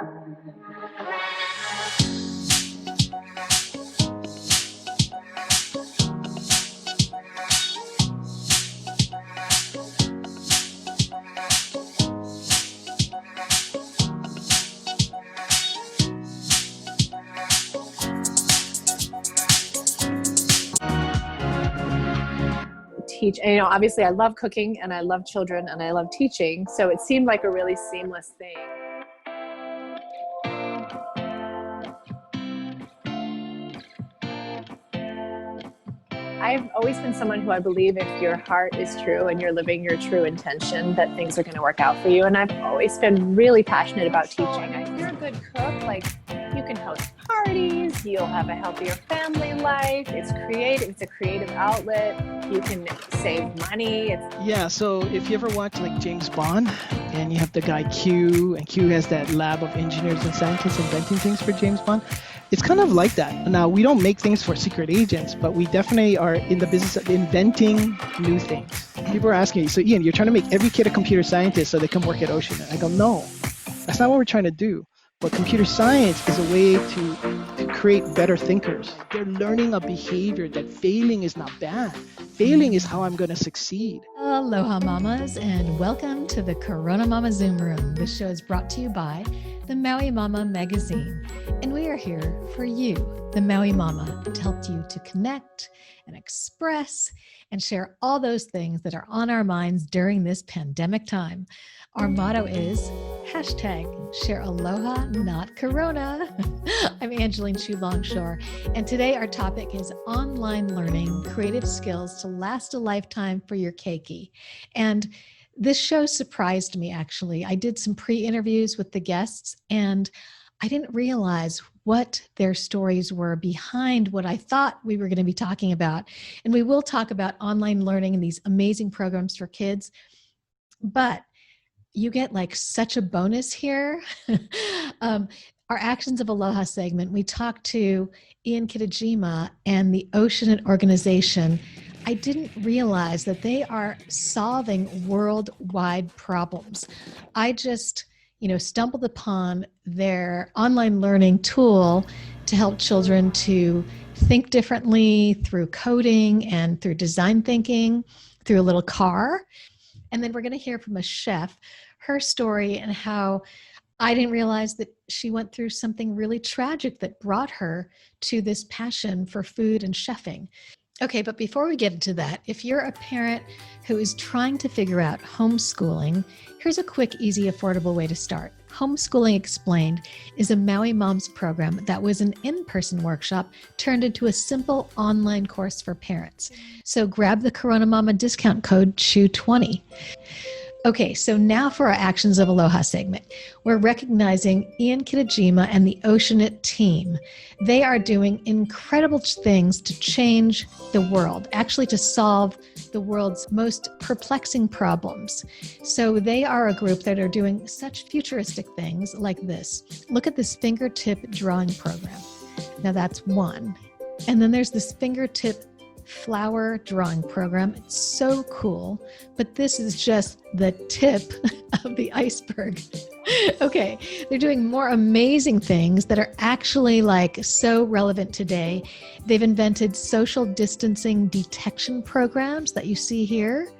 Teach, and obviously I love cooking and I love children and I love teaching, so it seemed like a really seamless thing. I've always been someone who I believe if your heart is true and you're living your true intention, that things are going to work out for you. And I've always been really passionate about teaching. If you're a good cook, like, you can host parties, you'll have a healthier family life. It's creative. It's a creative outlet. You can save money. Yeah, so if you ever watch like James Bond and you have the guy Q, and Q has that lab of engineers and scientists inventing things for James Bond, it's kind of like that. Now, we don't make things for secret agents, but we definitely are in the business of inventing new things. People are asking me, so Ian, you're trying to make every kid a computer scientist so they can work at Oceanit. I go, no, that's not what we're trying to do. But computer science is a way to create better thinkers. They're learning a behavior that failing is not bad. Failing is how I'm going to succeed. Aloha mamas, and welcome to the CoronaMama Zoom Room. This show is brought to you by the Maui Mama magazine. And we are here for you, the Maui Mama, to help you to connect and express and share all those things that are on our minds during this pandemic time. Our motto is #share aloha, not corona. I'm Angeline Chu Longshore, and today our topic is online learning, creative skills to last a lifetime for your keiki. And this show surprised me, actually. I did some pre-interviews with the guests, and I didn't realize what their stories were behind what I thought we were going to be talking about. And we will talk about online learning and these amazing programs for kids, but you get like such a bonus here. Our Actions of Aloha segment, we talked to Ian Kitajima and the Oceanit organization. I didn't realize that they are solving worldwide problems. I just, stumbled upon their online learning tool to help children to think differently through coding and through design thinking, through a little car. And then we're going to hear from a chef, her story, and how I didn't realize that she went through something really tragic that brought her to this passion for food and chefing. Okay, but before we get into that, if you're a parent who is trying to figure out homeschooling, here's a quick, easy, affordable way to start. Homeschooling Explained is a Maui Moms program that was an in-person workshop turned into a simple online course for parents. So grab the CoronaMama discount code CHU20. Okay, so now for our Actions of Aloha segment. We're recognizing Ian Kitajima and the Oceanit team. They are doing incredible things to change the world, actually to solve the world's most perplexing problems. So they are a group that are doing such futuristic things like this. Look at this fingertip drawing program. Now that's one. And then there's this fingertip flower drawing program. It's so cool, but this is just the tip of the iceberg. Okay, they're doing more amazing things that are actually like so relevant today. They've invented social distancing detection programs that you see here,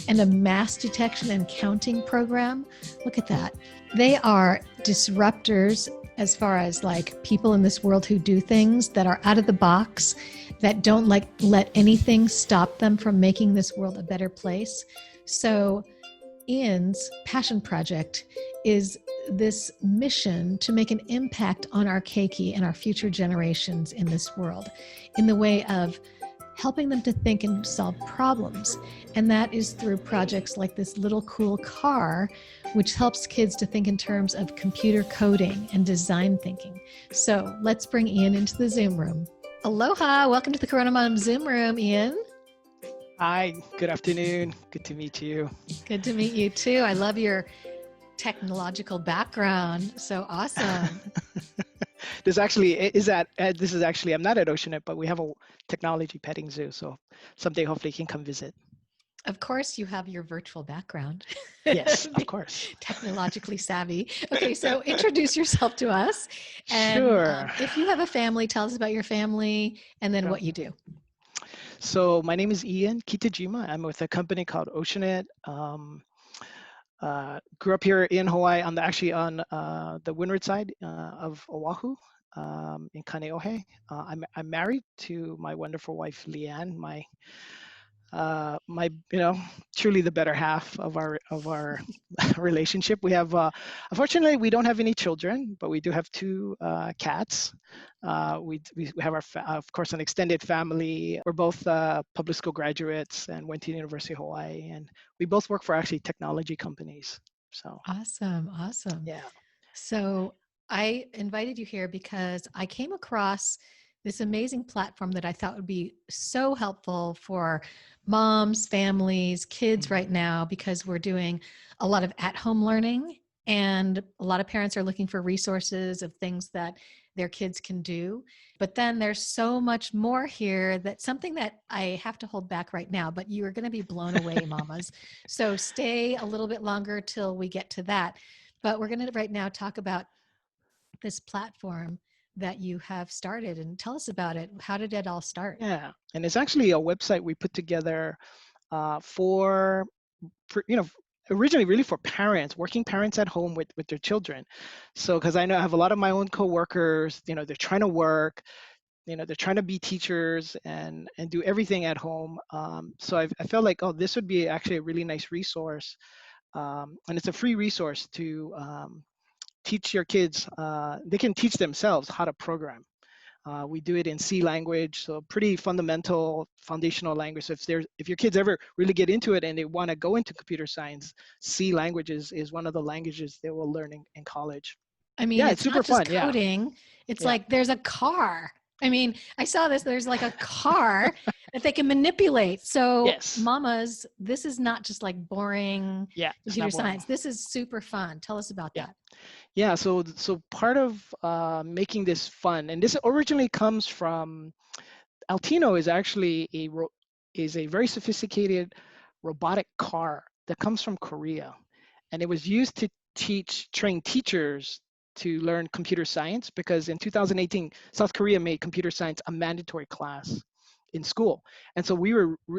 and a mass detection and counting program. Look at that. They are disruptors as far as like people in this world who do things that are out of the box, that don't let anything stop them from making this world a better place. So Ian's passion project is this mission to make an impact on our keiki and our future generations in this world in the way of helping them to think and solve problems. And that is through projects like this little cool car, which helps kids to think in terms of computer coding and design thinking. So let's bring Ian into the Zoom room. Aloha, welcome to the CoronaMama Zoom Room, Ian. Hi, good afternoon. Good to meet you. Good to meet you too. I love your technological background. So awesome. This is actually, I'm not at Oceanit, but we have a technology petting zoo. So someday hopefully you can come visit. Of course, you have your virtual background, Yes, of course. technologically savvy. Okay, so introduce yourself to us. And Sure. if you have a family, tell us about your family and then Sure. what you do. So my name is Ian Kitajima. I'm with a company called Oceanit. Grew up here in Hawaii actually on the windward side of Oahu, in Kaneohe. I'm married to my wonderful wife Leanne, my truly the better half of our relationship. We have unfortunately we don't have any children, but we do have two cats. We have of course an extended family. We're both public school graduates and went to the University of Hawaii, and we both work for actually technology companies. So Awesome. Awesome. yeah. So I invited you here because I came across this amazing platform that I thought would be so helpful for moms, families, kids Mhm. right now, because we're doing a lot of at home learning and a lot of parents are looking for resources of things that their kids can do. But then there's so much more here, that something that I have to hold back right now, but you are going to be blown away, mamas. So stay a little bit longer till we get to that. But we're going to right now talk about this platform that you have started, and tell us about it. How did it all start? Yeah, and it's actually a website we put together for originally really for parents, working parents at home with their children. So because I know I have a lot of my own coworkers, they're trying to work, they're trying to be teachers and do everything at home. So I felt like, oh, this would be actually a really nice resource, and it's a free resource to teach your kids. They can teach themselves how to program. We do it in C language, so pretty fundamental, foundational language. So if your kids ever really get into it and they want to go into computer science, C language is one of the languages they will learn in college. I mean, Yeah, it's it's super not just fun. Yeah, coding, it's yeah, like there's a car. I mean, I saw this, there's like a car that they can manipulate. So, yes, mamas, this is not just like boring yeah. It's computer not boring. science. This is super fun. Tell us about Yeah, that. yeah. So part of making this fun, and this originally comes from Altino is actually is a very sophisticated robotic car that comes from Korea, and it was used to train teachers to learn computer science because in 2018 South Korea made computer science a mandatory class in school. And so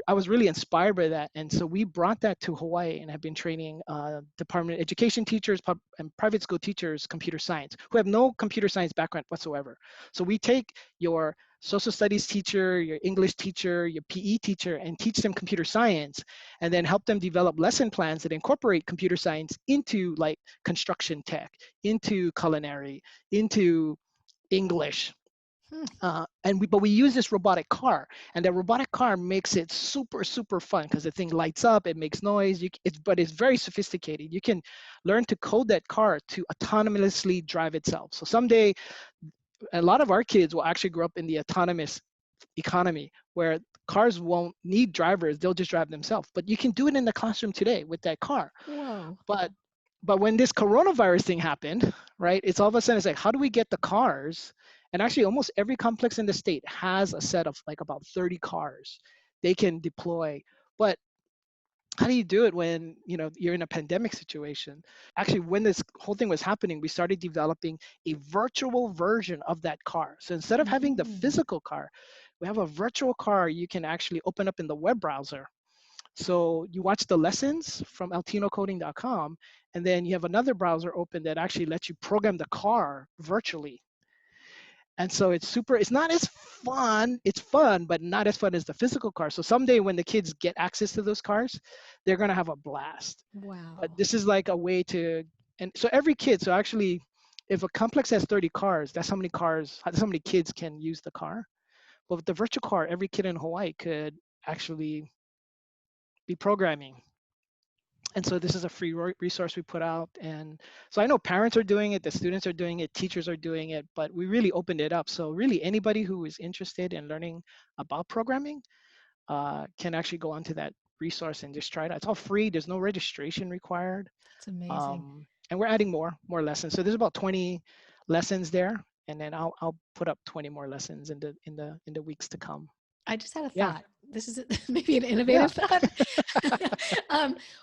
I was really inspired by that, and so we brought that to Hawaii and have been training department education teachers and private school teachers computer science who have no computer science background whatsoever. So we take your social studies teacher, your English teacher, your PE teacher, and teach them computer science, and then help them develop lesson plans that incorporate computer science into like construction tech, into culinary, into English. Hmm. But we use this robotic car, and the robotic car makes it super fun because the thing lights up, it makes noise. But it's very sophisticated. You can learn to code that car to autonomously drive itself. So someday a lot of our kids will actually grow up in the autonomous economy where cars won't need drivers, they'll just drive themselves. But you can do it in the classroom today with that car. Whoa. But when this coronavirus thing happened, right, it's all of a sudden it's like, how do we get the cars? And actually almost every complex in the state has a set of like about 30 cars they can deploy. But how do you do it when you're in a pandemic situation? Actually, when this whole thing was happening, we started developing a virtual version of that car. So instead of having the Mm. physical car, we have a virtual car you can actually open up in the web browser. So you watch the lessons from altinocoding.com, and then you have another browser open that actually lets you program the car virtually. And so it's not as fun. It's fun, but not as fun as the physical car. So someday when the kids get access to those cars, they're going to have a blast. But Wow. this is like a way to, and so every kid, so actually, if a complex has 30 cars, that's how many kids can use the car. But with the virtual car, every kid in Hawaii could actually be programming. And so this is a free resource we put out. And so I know parents are doing it, the students are doing it, teachers are doing it, but we really opened it up. So really anybody who is interested in learning about programming can actually go onto that resource and just try it out. It's all free. There's no registration required. That's amazing. And we're adding more lessons. So there's about 20 lessons there. And then I'll put up 20 more lessons in the weeks to come. I just had a Yeah. thought. this is maybe an innovative thought.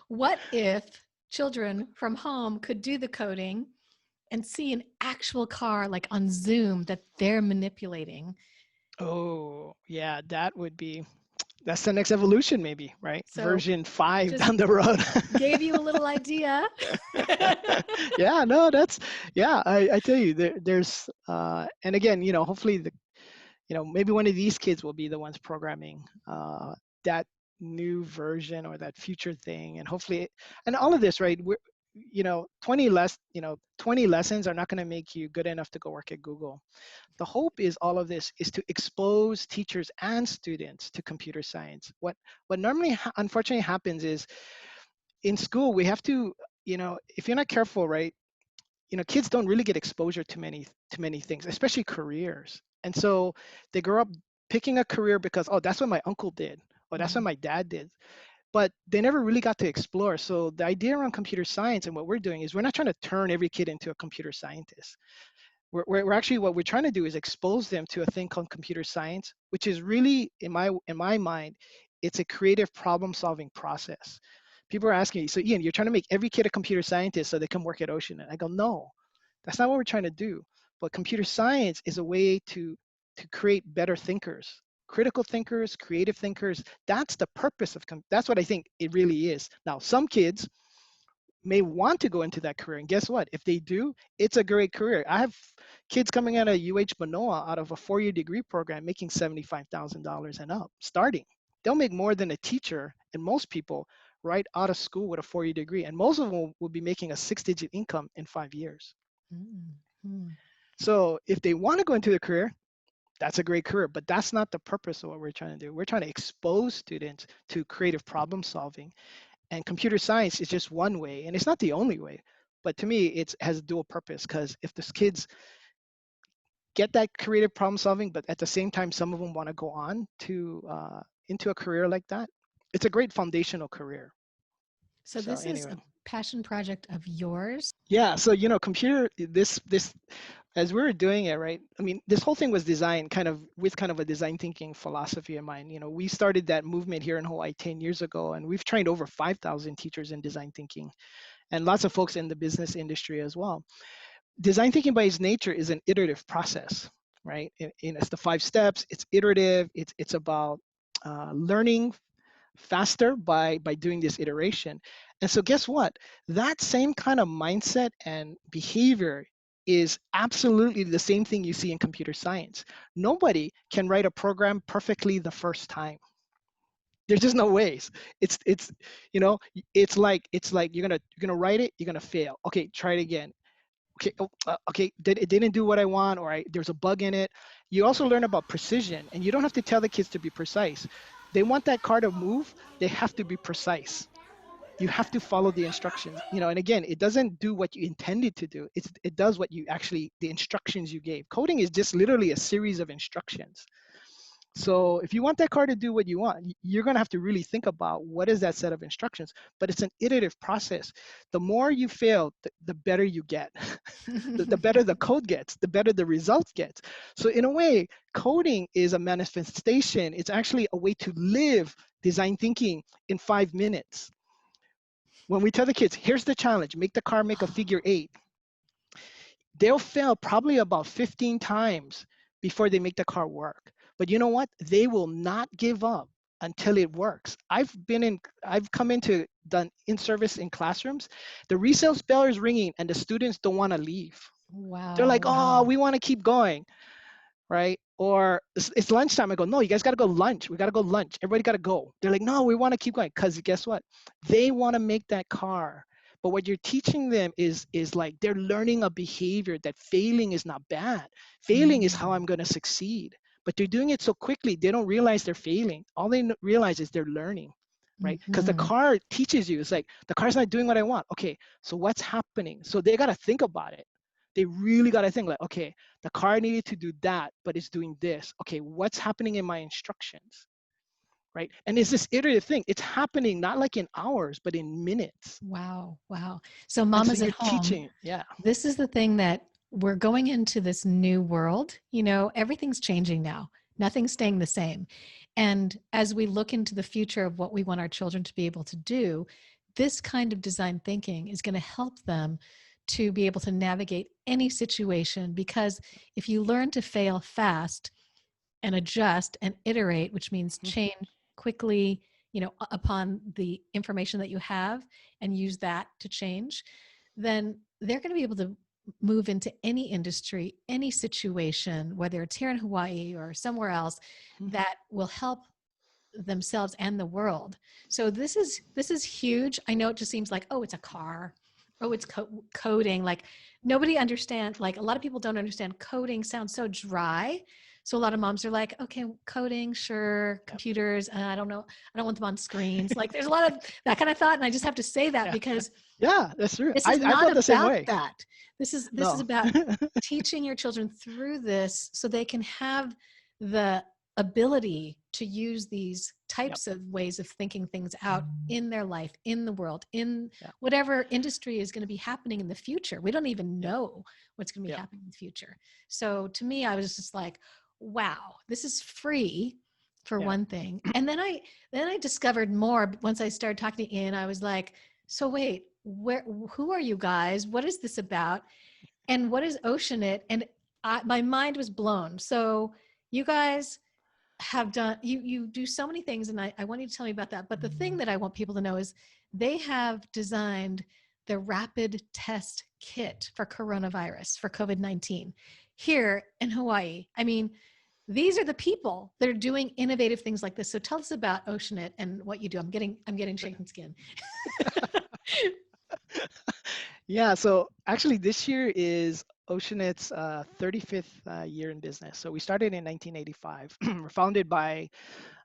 What if children from home could do the coding and see an actual car like on Zoom that they're manipulating? Oh, yeah, that's the next evolution maybe, right? So Version 5 just down the road. gave you a little idea. Yeah, no, I tell you, there's, and again, hopefully maybe one of these kids will be the ones programming that new version or that future thing. And hopefully, and all of this, right? 20 lessons are not going to make you good enough to go work at Google. The hope is all of this is to expose teachers and students to computer science. What normally, unfortunately happens is in school, we have to, if you're not careful, right? Kids don't really get exposure to many things, especially careers. And so they grow up picking a career because, oh, that's what my uncle did, or that's what my dad did. But they never really got to explore. So the idea around computer science and what we're doing is we're not trying to turn every kid into a computer scientist. We're actually, what we're trying to do is expose them to a thing called computer science, which is really, in my mind, it's a creative problem solving process. People are asking me, so Ian, you're trying to make every kid a computer scientist so they can work at Oceanit. I go, no, that's not what we're trying to do. But computer science is a way to create better thinkers, critical thinkers, creative thinkers. That's the purpose of, that's what I think it really is. Now, some kids may want to go into that career, and guess what? If they do, it's a great career. I have kids coming out of UH Manoa out of a 4-year degree program making $75,000 and up, starting. They'll make more than a teacher and most people right out of school with a 4-year degree, and most of them will be making a 6-digit income in 5 years. Mm-hmm. So if they want to go into the career, that's a great career, but that's not the purpose of what we're trying to do. We're trying to expose students to creative problem solving, and computer science is just one way, and it's not the only way. But to me, it has a dual purpose, because if these kids get that creative problem solving, but at the same time, some of them want to go on to into a career like that, it's a great foundational career. So this is a passion project of yours? Yeah, so computer, this as we were doing it, right? I mean, this whole thing was designed with a design thinking philosophy in mind. We started that movement here in Hawaii 10 years ago, and we've trained over 5,000 teachers in design thinking, and lots of folks in the business industry as well. Design thinking by its nature is an iterative process, right? It's the 5 steps. It's iterative. It's about learning faster by doing this iteration. And so guess what? That same kind of mindset and behavior is absolutely the same thing you see in computer science. Nobody can write a program perfectly the first time. There's just no ways. It's like you're gonna write it, you're gonna fail. Okay, try it again. Okay, it didn't do what I want, or there's a bug in it. You also learn about precision, and you don't have to tell the kids to be precise. They want that car to move, they have to be precise. You have to follow the instructions, and again, it doesn't do what you intended to do. It does what the instructions you gave. Coding is just literally a series of instructions. So if you want that car to do what you want, you're going to have to really think about what is that set of instructions. But it's an iterative process. The more you fail, the better you get. the better the code gets, the better the results get. So in a way, coding is a manifestation. It's actually a way to live design thinking in 5 minutes. When we tell the kids, here's the challenge, make the car make a figure 8. They'll fail probably about 15 times before they make the car work. But you know what? They will not give up until it works. I've come into done in service in classrooms. The resale bell is ringing and the students don't want to leave. Wow. They're like, oh, we want to keep going, right? Or it's lunchtime. I go, no, you guys got to go lunch. We got to go lunch. Everybody got to go. They're like, no, we want to keep going. Because guess what? They want to make that car. But what you're teaching them is like they're learning a behavior that failing is not bad. Failing is how I'm going to succeed. But they're doing it so quickly, they don't realize they're failing. All they realize is they're learning, right? Because the car teaches you, it's like, the car's not doing what I want. Okay, so what's happening? So they got to think about it. They really got to think like, okay, the car needed to do that, but it's doing this. Okay, what's happening in my instructions, right? And it's this iterative thing. It's happening not like in hours, but in minutes. Wow. So mamas at home, teaching, this is the thing that we're going into this new world. Everything's changing now. Nothing's staying the same. And as we look into the future of what we want our children to be able to do, this kind of design thinking is going to help them to be able to navigate any situation, because if you learn to fail fast and adjust and iterate, which means change quickly, upon the information that you have, and use that to change, then they're going to be able to move into any industry, any situation, whether it's here in Hawaii or somewhere else, that will help themselves and the world. So this is huge. I know it just seems like, oh, it's a car. Oh, it's coding. Like nobody understands, like a lot of people don't understand coding sounds so dry. So a lot of moms are like, okay, coding, sure, computers, I don't know. I don't want them on screens. Like there's a lot of that kind of thought. And I just have to say that because that's true. this is I not felt the same about way. that. This is about teaching your children through this so they can have the ability to use these types of ways of thinking things out in their life, in the world, in whatever industry is going to be happening in the future. We don't even know what's going to be happening in the future. So to me, I was just like, wow, this is free for one thing. And then I discovered more once I started talking to Ian. I was like, so wait, who are you guys? What is this about? And what is Oceanit? And my mind was blown. So you guys have done, you do so many things, and I want you to tell me about that. But the thing that I want people to know is they have designed the rapid test kit for coronavirus, for COVID-19 here in Hawaii. I mean, these are the people that are doing innovative things like this. So tell us about Oceanit and what you do. I'm getting shaken skin. Yeah, so actually this year is Oceanit's 35th year in business. So we started in 1985. We're founded by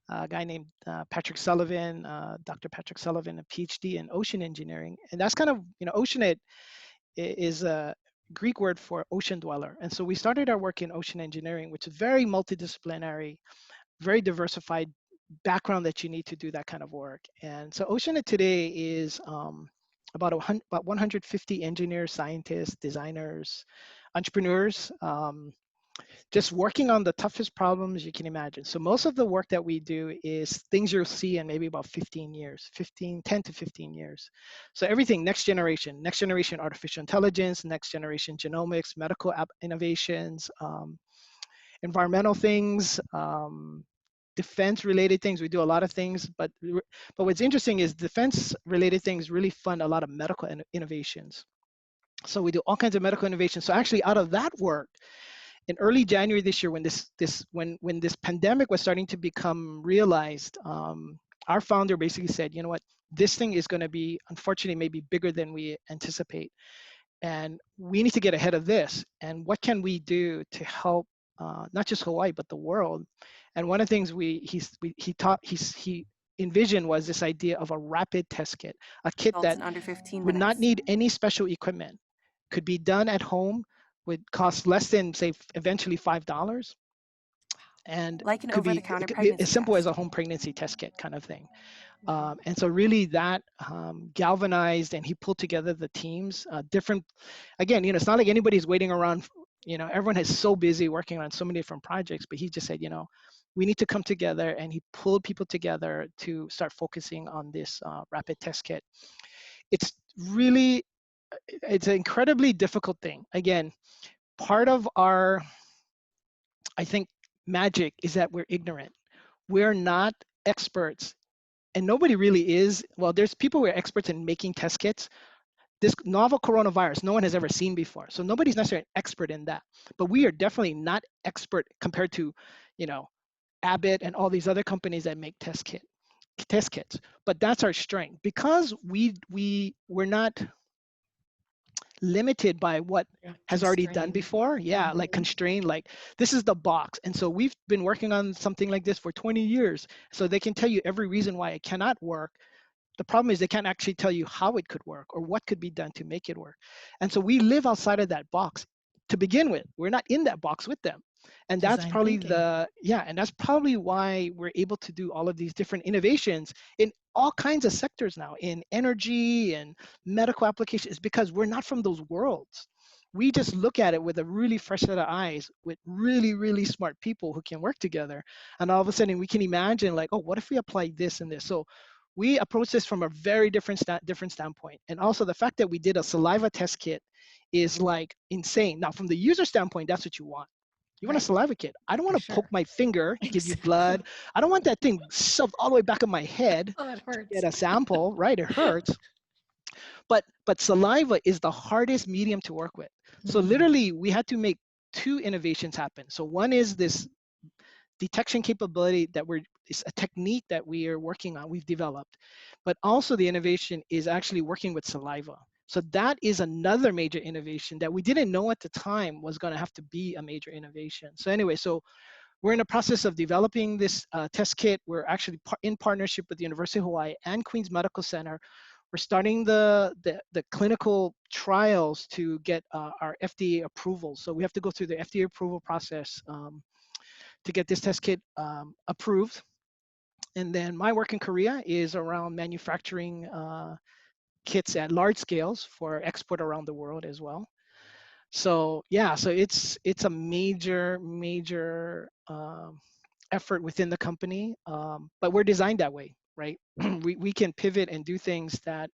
a guy named Patrick Sullivan, Dr. Patrick Sullivan, a PhD in ocean engineering. And that's kind of, Oceanit is a Greek word for ocean dweller. And so we started our work in ocean engineering, which is very multidisciplinary, very diversified background that you need to do that kind of work. And so Oceanit today is about 150 engineers, scientists, designers, entrepreneurs, just working on the toughest problems you can imagine. So most of the work that we do is things you'll see in maybe about 10 to 15 years. So everything, next generation artificial intelligence, next generation genomics, medical app innovations, environmental things, defense related things. We do a lot of things, but what's interesting is defense related things really fund a lot of medical innovations. So we do all kinds of medical innovations. So actually out of that work, in early January this year, when this pandemic was starting to become realized, our founder basically said, you know what, this thing is going to be, unfortunately, maybe bigger than we anticipate. And we need to get ahead of this. And what can we do to help not just Hawaii, but the world? And one of the things he envisioned was this idea of a rapid test kit, a kit that under 15 would not need any special equipment, could be done at home, would cost less than, say, eventually $5, and like an could be over-the-counter pregnancy as simple test. as a home pregnancy test kit kind of thing. And so really that galvanized, and he pulled together the teams, different, again, it's not like anybody's waiting around, everyone is so busy working on so many different projects, but he just said, we need to come together, and he pulled people together to start focusing on this rapid test kit. It's an incredibly difficult thing. Again, part of our, I think, magic is that we're ignorant. We're not experts, and nobody really is. Well, there's people who are experts in making test kits. This novel coronavirus, no one has ever seen before. So nobody's necessarily an expert in that. But we are definitely not expert compared to, Abbott and all these other companies that make test kits. But that's our strength, because we're not limited by what has already done before. Like constrained, like this is the box. And so we've been working on something like this for 20 years. So they can tell you every reason why it cannot work. The problem is they can't actually tell you how it could work or what could be done to make it work. And so we live outside of that box to begin with. We're not in that box with them. And that's probably and that's probably why we're able to do all of these different innovations in all kinds of sectors now, in energy and medical applications, because we're not from those worlds. we just look at it with a really fresh set of eyes with really, really smart people who can work together. And all of a sudden we can imagine like, oh, what if we apply this and this? So we approach this from a very different standpoint. And also the fact that we did a saliva test kit is like insane. Now, from the user standpoint, that's what you want. You want a Right. saliva kit. I don't For want to poke sure. my finger to give you Exactly. blood. I don't want that thing shoved all the way back of my head Oh, it to hurts. get a sample, right? It hurts. But saliva is the hardest medium to work with. So Mm, literally we had to make two innovations happen. So one is this detection capability that it's a technique that we are working on, we've developed. But also the innovation is actually working with saliva. So that is another major innovation that we didn't know at the time was going to have to be a major innovation. So anyway, so we're in the process of developing this test kit. We're actually in partnership with the University of Hawaii and Queens Medical Center. We're starting the clinical trials to get our FDA approval. So we have to go through the FDA approval process to get this test kit approved. And then my work in Korea is around manufacturing kits at large scales for export around the world as well. So yeah, so it's a major effort within the company, but we're designed that way, right? We can pivot and do things that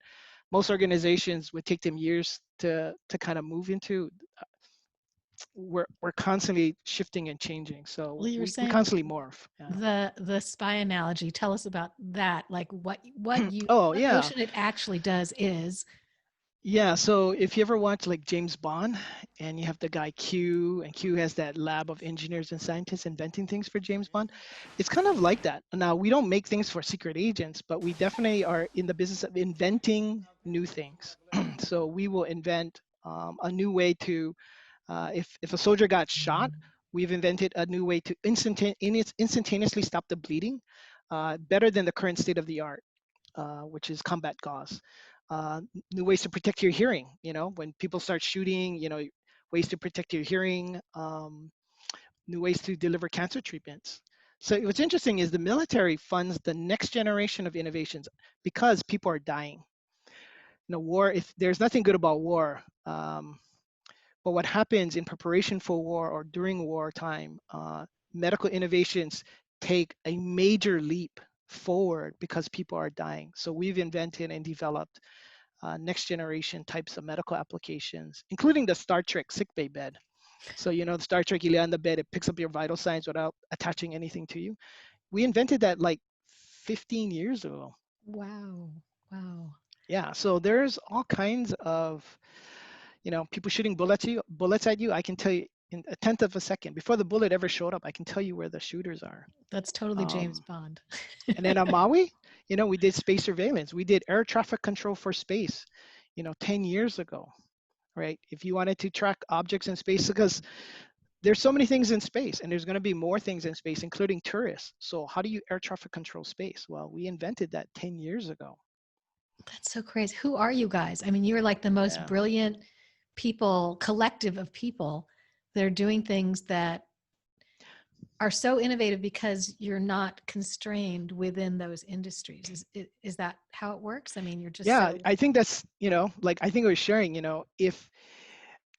most organizations would take them years to kind of move into. We're constantly shifting and changing, well, so you were we saying constantly morph. Yeah. the spy analogy. Tell us about that. Like Oh what yeah. Oceanit actually does is Yeah, so if you ever watch like James Bond and you have the guy Q and Q has that lab of engineers and scientists inventing things for James Bond, it's kind of like that. Now, we don't make things for secret agents, but we definitely are in the business of inventing new things. So we will invent a new way to, if a soldier got shot, we've invented a new way to instantaneously stop the bleeding, better than the current state of the art, which is combat gauze. New ways to protect your hearing. You know, when people start shooting, ways to protect your hearing. New ways to deliver cancer treatments. So what's interesting is the military funds the next generation of innovations because people are dying. War. If there's nothing good about war, but what happens in preparation for war or during wartime, medical innovations take a major leap forward because people are dying. So we've invented and developed next generation types of medical applications, including the Star Trek sickbay bed. So, the Star Trek, you lay on the bed, it picks up your vital signs without attaching anything to you. We invented that like 15 years ago. wow, wow. Yeah. So there's all kinds of, people shooting bullets at you. I can tell you in a tenth of a second before the bullet ever showed up, I can tell you where the shooters are. That's totally James Um, Bond. and then on Maui, we did space surveillance. We did air traffic control for space, 10 years ago, right? If you wanted to track objects in space, because there's so many things in space and there's going to be more things in space, including tourists. So how do you air traffic control space? Well, we invented that 10 years ago. That's so crazy. Who are you guys? I mean, you're like the most Yeah. brilliant people, collective of people that are doing things that are so innovative because you're not constrained within those industries. Is that how it works? I mean, you're just Yeah, so I think that's, like I think I was sharing,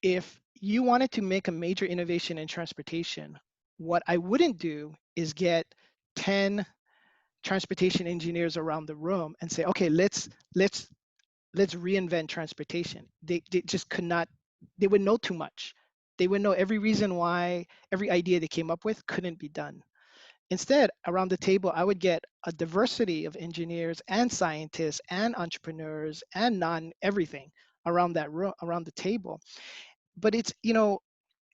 if you wanted to make a major innovation in transportation, what I wouldn't do is get 10 transportation engineers around the room and say, okay, let's reinvent transportation. They just could not, they would know too much. They would know every reason why every idea they came up with couldn't be done. Instead, around the table, I would get a diversity of engineers and scientists and entrepreneurs and non everything around that room, around the table. But it's,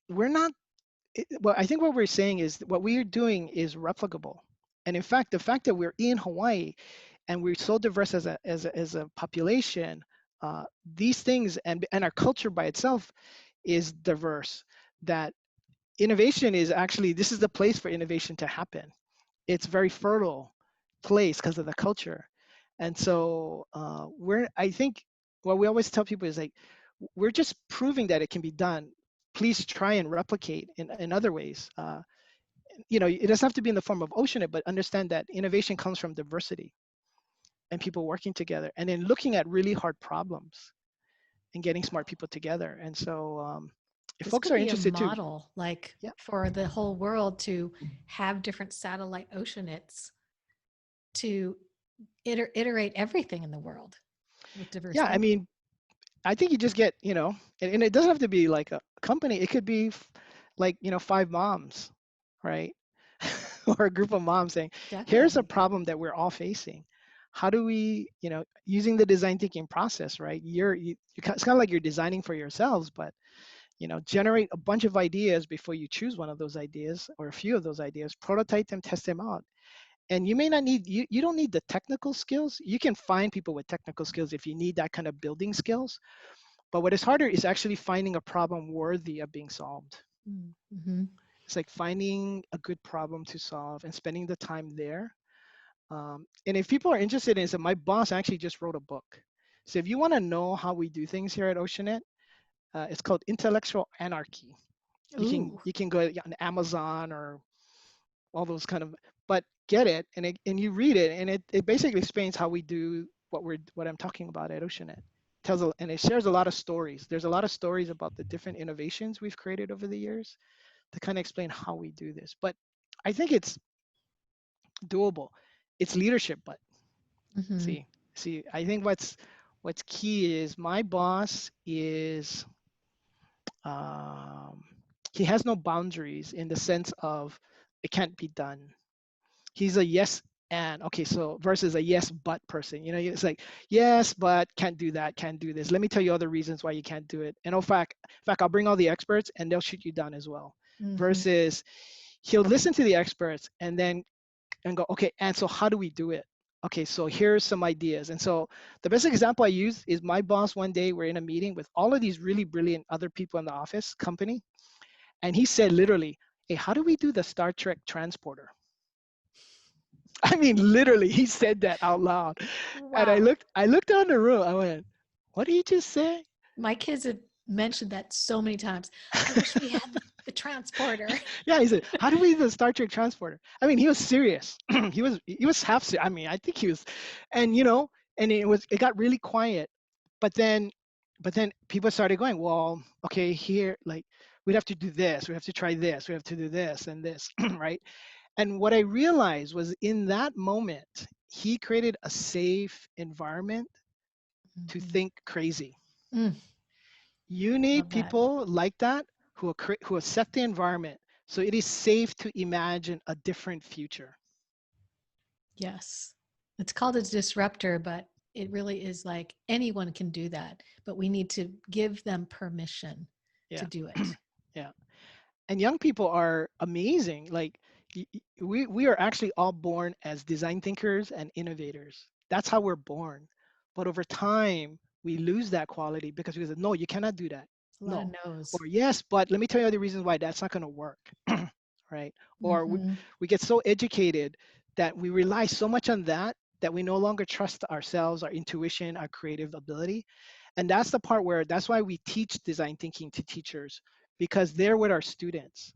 we're not, well, I think what we're saying is what we are doing is replicable. And in fact, the fact that we're in Hawaii and we're so diverse as a population, these things and our culture by itself is diverse. That innovation is actually, this is the place for innovation to happen. It's very fertile place because of the culture. And so I think what we always tell people is like, we're just proving that it can be done. Please try and replicate in other ways. It doesn't have to be in the form of Oceanit, but understand that innovation comes from diversity and people working together and then looking at really hard problems and getting smart people together. And so if This folks could are be a interested to, model, like yeah, for the whole world to have different satellite oceanits to iterate everything in the world with diverse yeah, I thinking. mean, I think you just get, and it doesn't have to be like a company. It could be like, 5 moms, right? Or a group of moms saying, here's a Definitely. problem that we're all facing. How do we, using the design thinking process, right? It's kind of like you're designing for yourselves, but, generate a bunch of ideas before you choose one of those ideas or a few of those ideas, prototype them, test them out. And you may not need, you don't need the technical skills. You can find people with technical skills if you need that kind of building skills. But what is harder is actually finding a problem worthy of being solved. Mm-hmm. It's like finding a good problem to solve and spending the time there. And if people are interested in it, so my boss actually just wrote a book. So if you want to know how we do things here at Oceanit, it's called Intellectual Anarchy. Ooh, You can go on Amazon or all those kind of, but get it and you read it, and it basically explains how we do what I'm talking about at Oceanit. And it shares a lot of stories. There's a lot of stories about the different innovations we've created over the years to kind of explain how we do this. But I think it's doable. It's leadership, but mm-hmm. see, I think what's key is my boss is um, he has no boundaries in the sense of it can't be done. He's a yes and okay, so versus a yes but person. It's like yes but can't do that, can't do this. Let me tell you other reasons why you can't do it. And in fact, I'll bring all the experts and they'll shoot you down as well. Mm-hmm. Versus he'll listen to the experts and go, okay, and so how do we do it? Okay, so here's some ideas. And so the best example I use is my boss one day, we're in a meeting with all of these really brilliant other people in the office company. And he said literally, hey, how do we do the Star Trek transporter? I mean, literally, he said that out loud. And I Wow. looked around the room. I went, what did he just say? My kids have mentioned that so many times. I wish we had the transporter. Yeah, he said, how do we do the Star Trek transporter? I mean, he was serious. he was half serious. I mean, I think he was, and and it got really quiet. But then people started going, well, okay, here, like, we'd have to do this, we have to try this, we have to do this and this, right? And what I realized was in that moment, he created a safe environment to Mm-hmm. think crazy. Mm, You need love that. people like that who will set the environment so it is safe to imagine a different future. Yes. It's called a disruptor, but it really is like anyone can do that, but we need to give them permission to Yeah. do it. Yeah. And young people are amazing. Like we are actually all born as design thinkers and innovators. That's how we're born. But over time, we lose that quality because we say, no, you cannot do that. A lot of No. no's. Or yes, but let me tell you the reasons why that's not going to work. Right? Or Mm-hmm. we get so educated that we rely so much on that we no longer trust ourselves, our intuition, our creative ability. And that's the part where that's why we teach design thinking to teachers, because they're with our students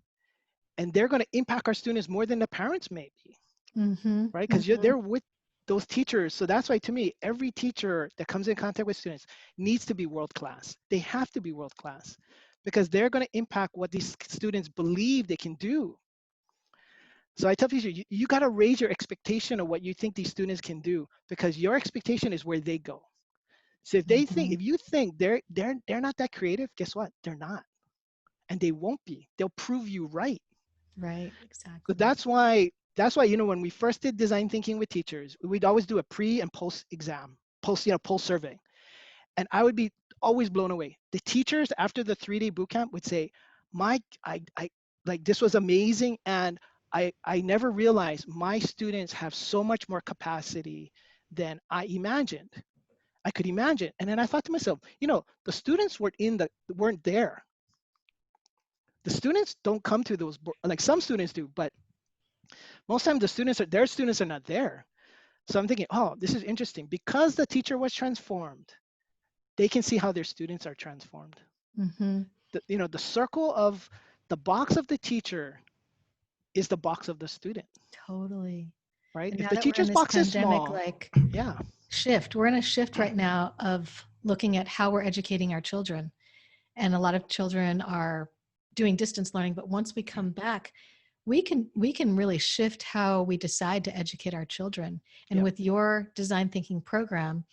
and they're going to impact our students more than the parents may be, Mm-hmm. right? Because Mm-hmm. they're with those teachers. So that's why, to me, every teacher that comes in contact with students needs to be world class. They have to be world class because they're going to impact what these students believe they can do. So I tell teachers, you got to raise your expectation of what you think these students can do, because your expectation is where they go. So Mm-hmm. if you think they're not that creative, guess what? They're not, and they won't be. They'll prove you right. Right. So Exactly. that's why when we first did design thinking with teachers, we'd always do a pre and post exam, post survey, and I would be always blown away. The teachers after the 3-day boot camp would say, "Mike, I like this was amazing, and I never realized my students have so much more capacity than I imagined. I could imagine." And then I thought to myself, the students weren't there. The students don't come to those, like some students do, but most times their students are not there. So I'm thinking, oh, this is interesting. Because the teacher was transformed, they can see how their students are transformed. Mm-hmm. The circle of the box of the teacher is the box of the student, Totally. right? And If now the that we're in teacher's this box is pandemic, small, like yeah, shift, we're in a shift right now of looking at how we're educating our children. And a lot of children are doing distance learning, but once we come back, we can really shift how we decide to educate our children. And Yeah. with your design thinking program,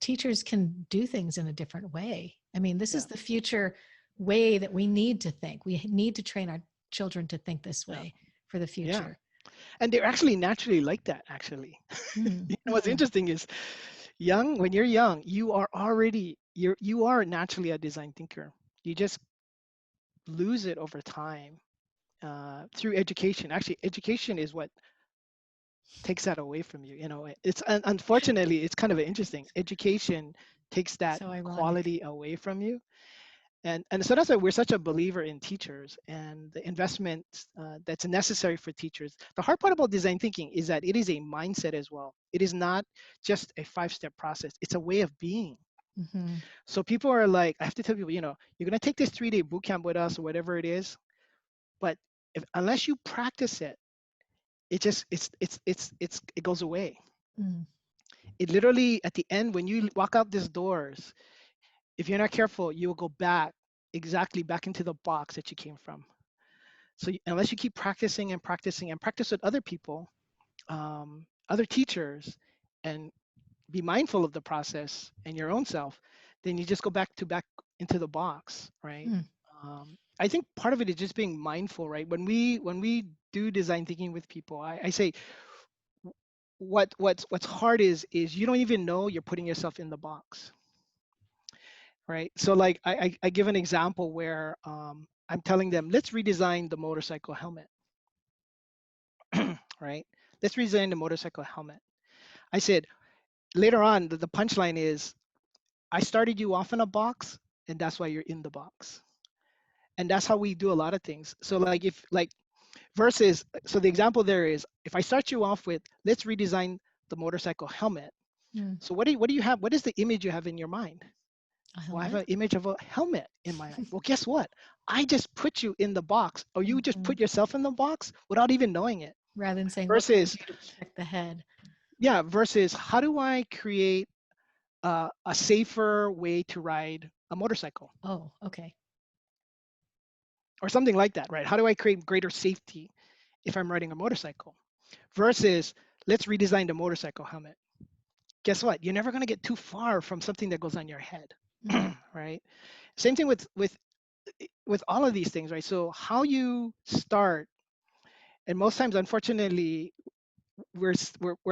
teachers can do things in a different way. I mean, this is the future way that we need to think. We need to train our children to think this way for the future. And they're actually naturally like that, actually. What's interesting is when you're young, you are already, you are naturally a design thinker. You just lose it over time through education. Actually, education is what takes that away from you. It's unfortunately, it's kind of interesting. Education takes that quality away from you. And so that's why we're such a believer in teachers and the investment that's necessary for teachers. The hard part about design thinking is that it is a mindset as well. It is not just a 5-step process. It's a way of being. So people are like, I have to tell people, you're going to take this 3-day boot camp with us or whatever it is, but unless you practice it, it goes away. It literally, at the end, when you walk out these doors, if you're not careful, you will go back into the box that you came from. So unless you keep practicing and practicing and practice with other people, other teachers, and be mindful of the process and your own self, then you just go back into the box, right? I think part of it is just being mindful, right? When we do design thinking with people, I say what's hard is you don't even know you're putting yourself in the box. Right. So like I give an example where I'm telling them, let's redesign the motorcycle helmet. Right. Let's redesign the motorcycle helmet. I said, later on, the punchline is, I started you off in a box and that's why you're in the box. And that's how we do a lot of things. So like versus, so the example there is, if I start you off with, let's redesign the motorcycle helmet. So what do you have? What is the image you have in your mind? Well, I have an image of a helmet in my mind. Well, guess what? I just put you in the box, or you just put yourself in the box without even knowing it. Rather than saying, versus, what can I do to protect the head? Yeah, versus how do I create a safer way to ride a motorcycle? Oh, okay. Or something like that, right? How do I create greater safety if I'm riding a motorcycle? Versus, let's redesign the motorcycle helmet. Guess what? You're never going to get too far from something that goes on your head, right? Same thing with all of these things, right? So how you start, and most times, unfortunately, we're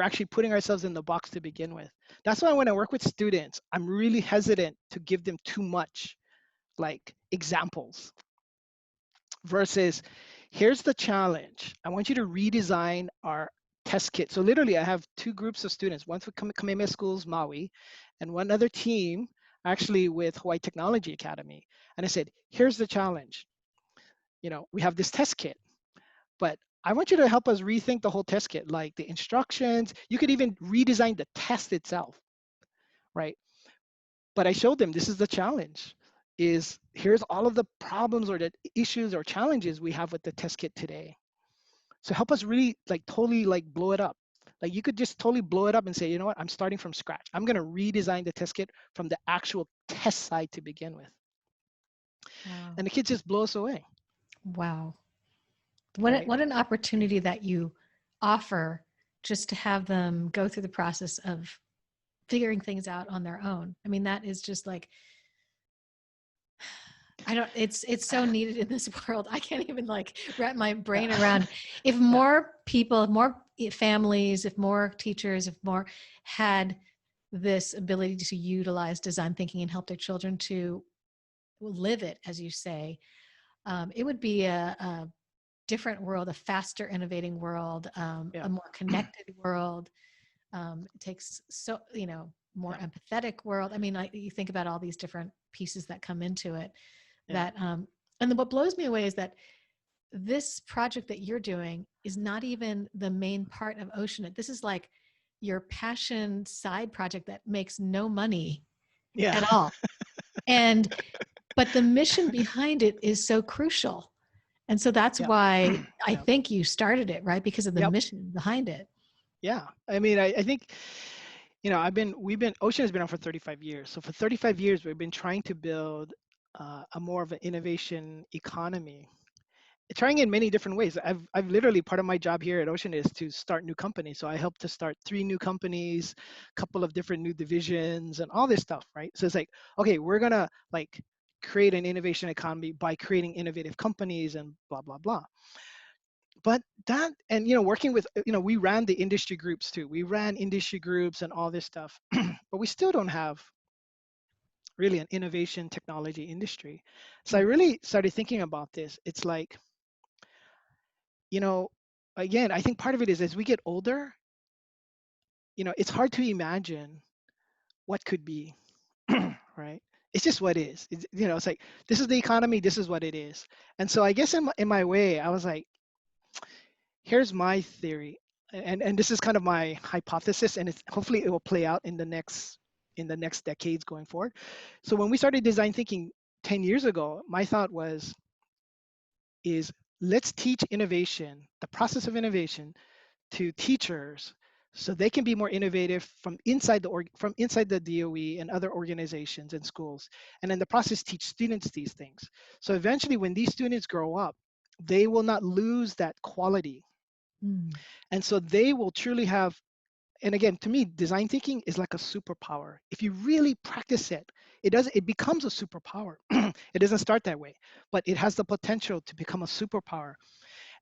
actually putting ourselves in the box to begin with. That's why when I work with students, I'm really hesitant to give them too much, like, examples. Versus, here's the challenge. I want you to redesign our test kit. So literally, I have 2 groups of students, one for Kamehameha Schools, Maui, and one other team actually with Hawaii Technology Academy. And I said, here's the challenge. We have this test kit, but I want you to help us rethink the whole test kit, like the instructions. You could even redesign the test itself, right? But I showed them, this is the challenge, is here's all of the problems or the issues or challenges we have with the test kit today. So help us really totally blow it up. Like you could just totally blow it up and say, you know what, I'm starting from scratch. I'm going to redesign the test kit from the actual test side to begin with. Wow. And the kids just blow us away. Wow. What an opportunity that you offer just to have them go through the process of figuring things out on their own. I mean, that is just like, it's so needed in this world. I can't even wrap my brain around. If more people, more families, if more teachers, if more had this ability to utilize design thinking and help their children to live it, as you say, it would be a different world, a faster innovating world, a more connected world. It takes more empathetic world. I mean, you think about all these different pieces that come into it. That and then what blows me away is that this project that you're doing is not even the main part of Oceanit. This is like your passion side project that makes no money at all. But the mission behind it is so crucial. And so that's why I think you started it, right? Because of the mission behind it. Yeah. I mean, I think Ocean has been on for 35 years. So for 35 years, we've been trying to build a more of an innovation economy, trying in many different ways. I've literally, part of my job here at Ocean is to start new companies. So I helped to start 3 new companies, a couple of different new divisions, and all this stuff, right? So it's like, okay, we're gonna like create an innovation economy by creating innovative companies and blah blah blah. But that, and working with, we ran the industry groups too. We ran industry groups and all this stuff, but we still don't have really an innovation technology industry. So I really started thinking about this. It's like, you know, again, I think part of it is as we get older, it's hard to imagine what could be, right? It's just what is. It's like, this is the economy, this is what it is. And so I guess in my way, I was like, here's my theory. And this is kind of my hypothesis, and hopefully it will play out in the next decades going forward. So when we started design thinking 10 years ago, my thought is let's teach innovation, the process of innovation, to teachers so they can be more innovative from inside the DOE and other organizations and schools, and in the process teach students these things. So eventually when these students grow up, they will not lose that quality. And so they will truly have, and again, to me, design thinking is like a superpower. If you really practice it, it becomes a superpower. It doesn't start that way, but it has the potential to become a superpower.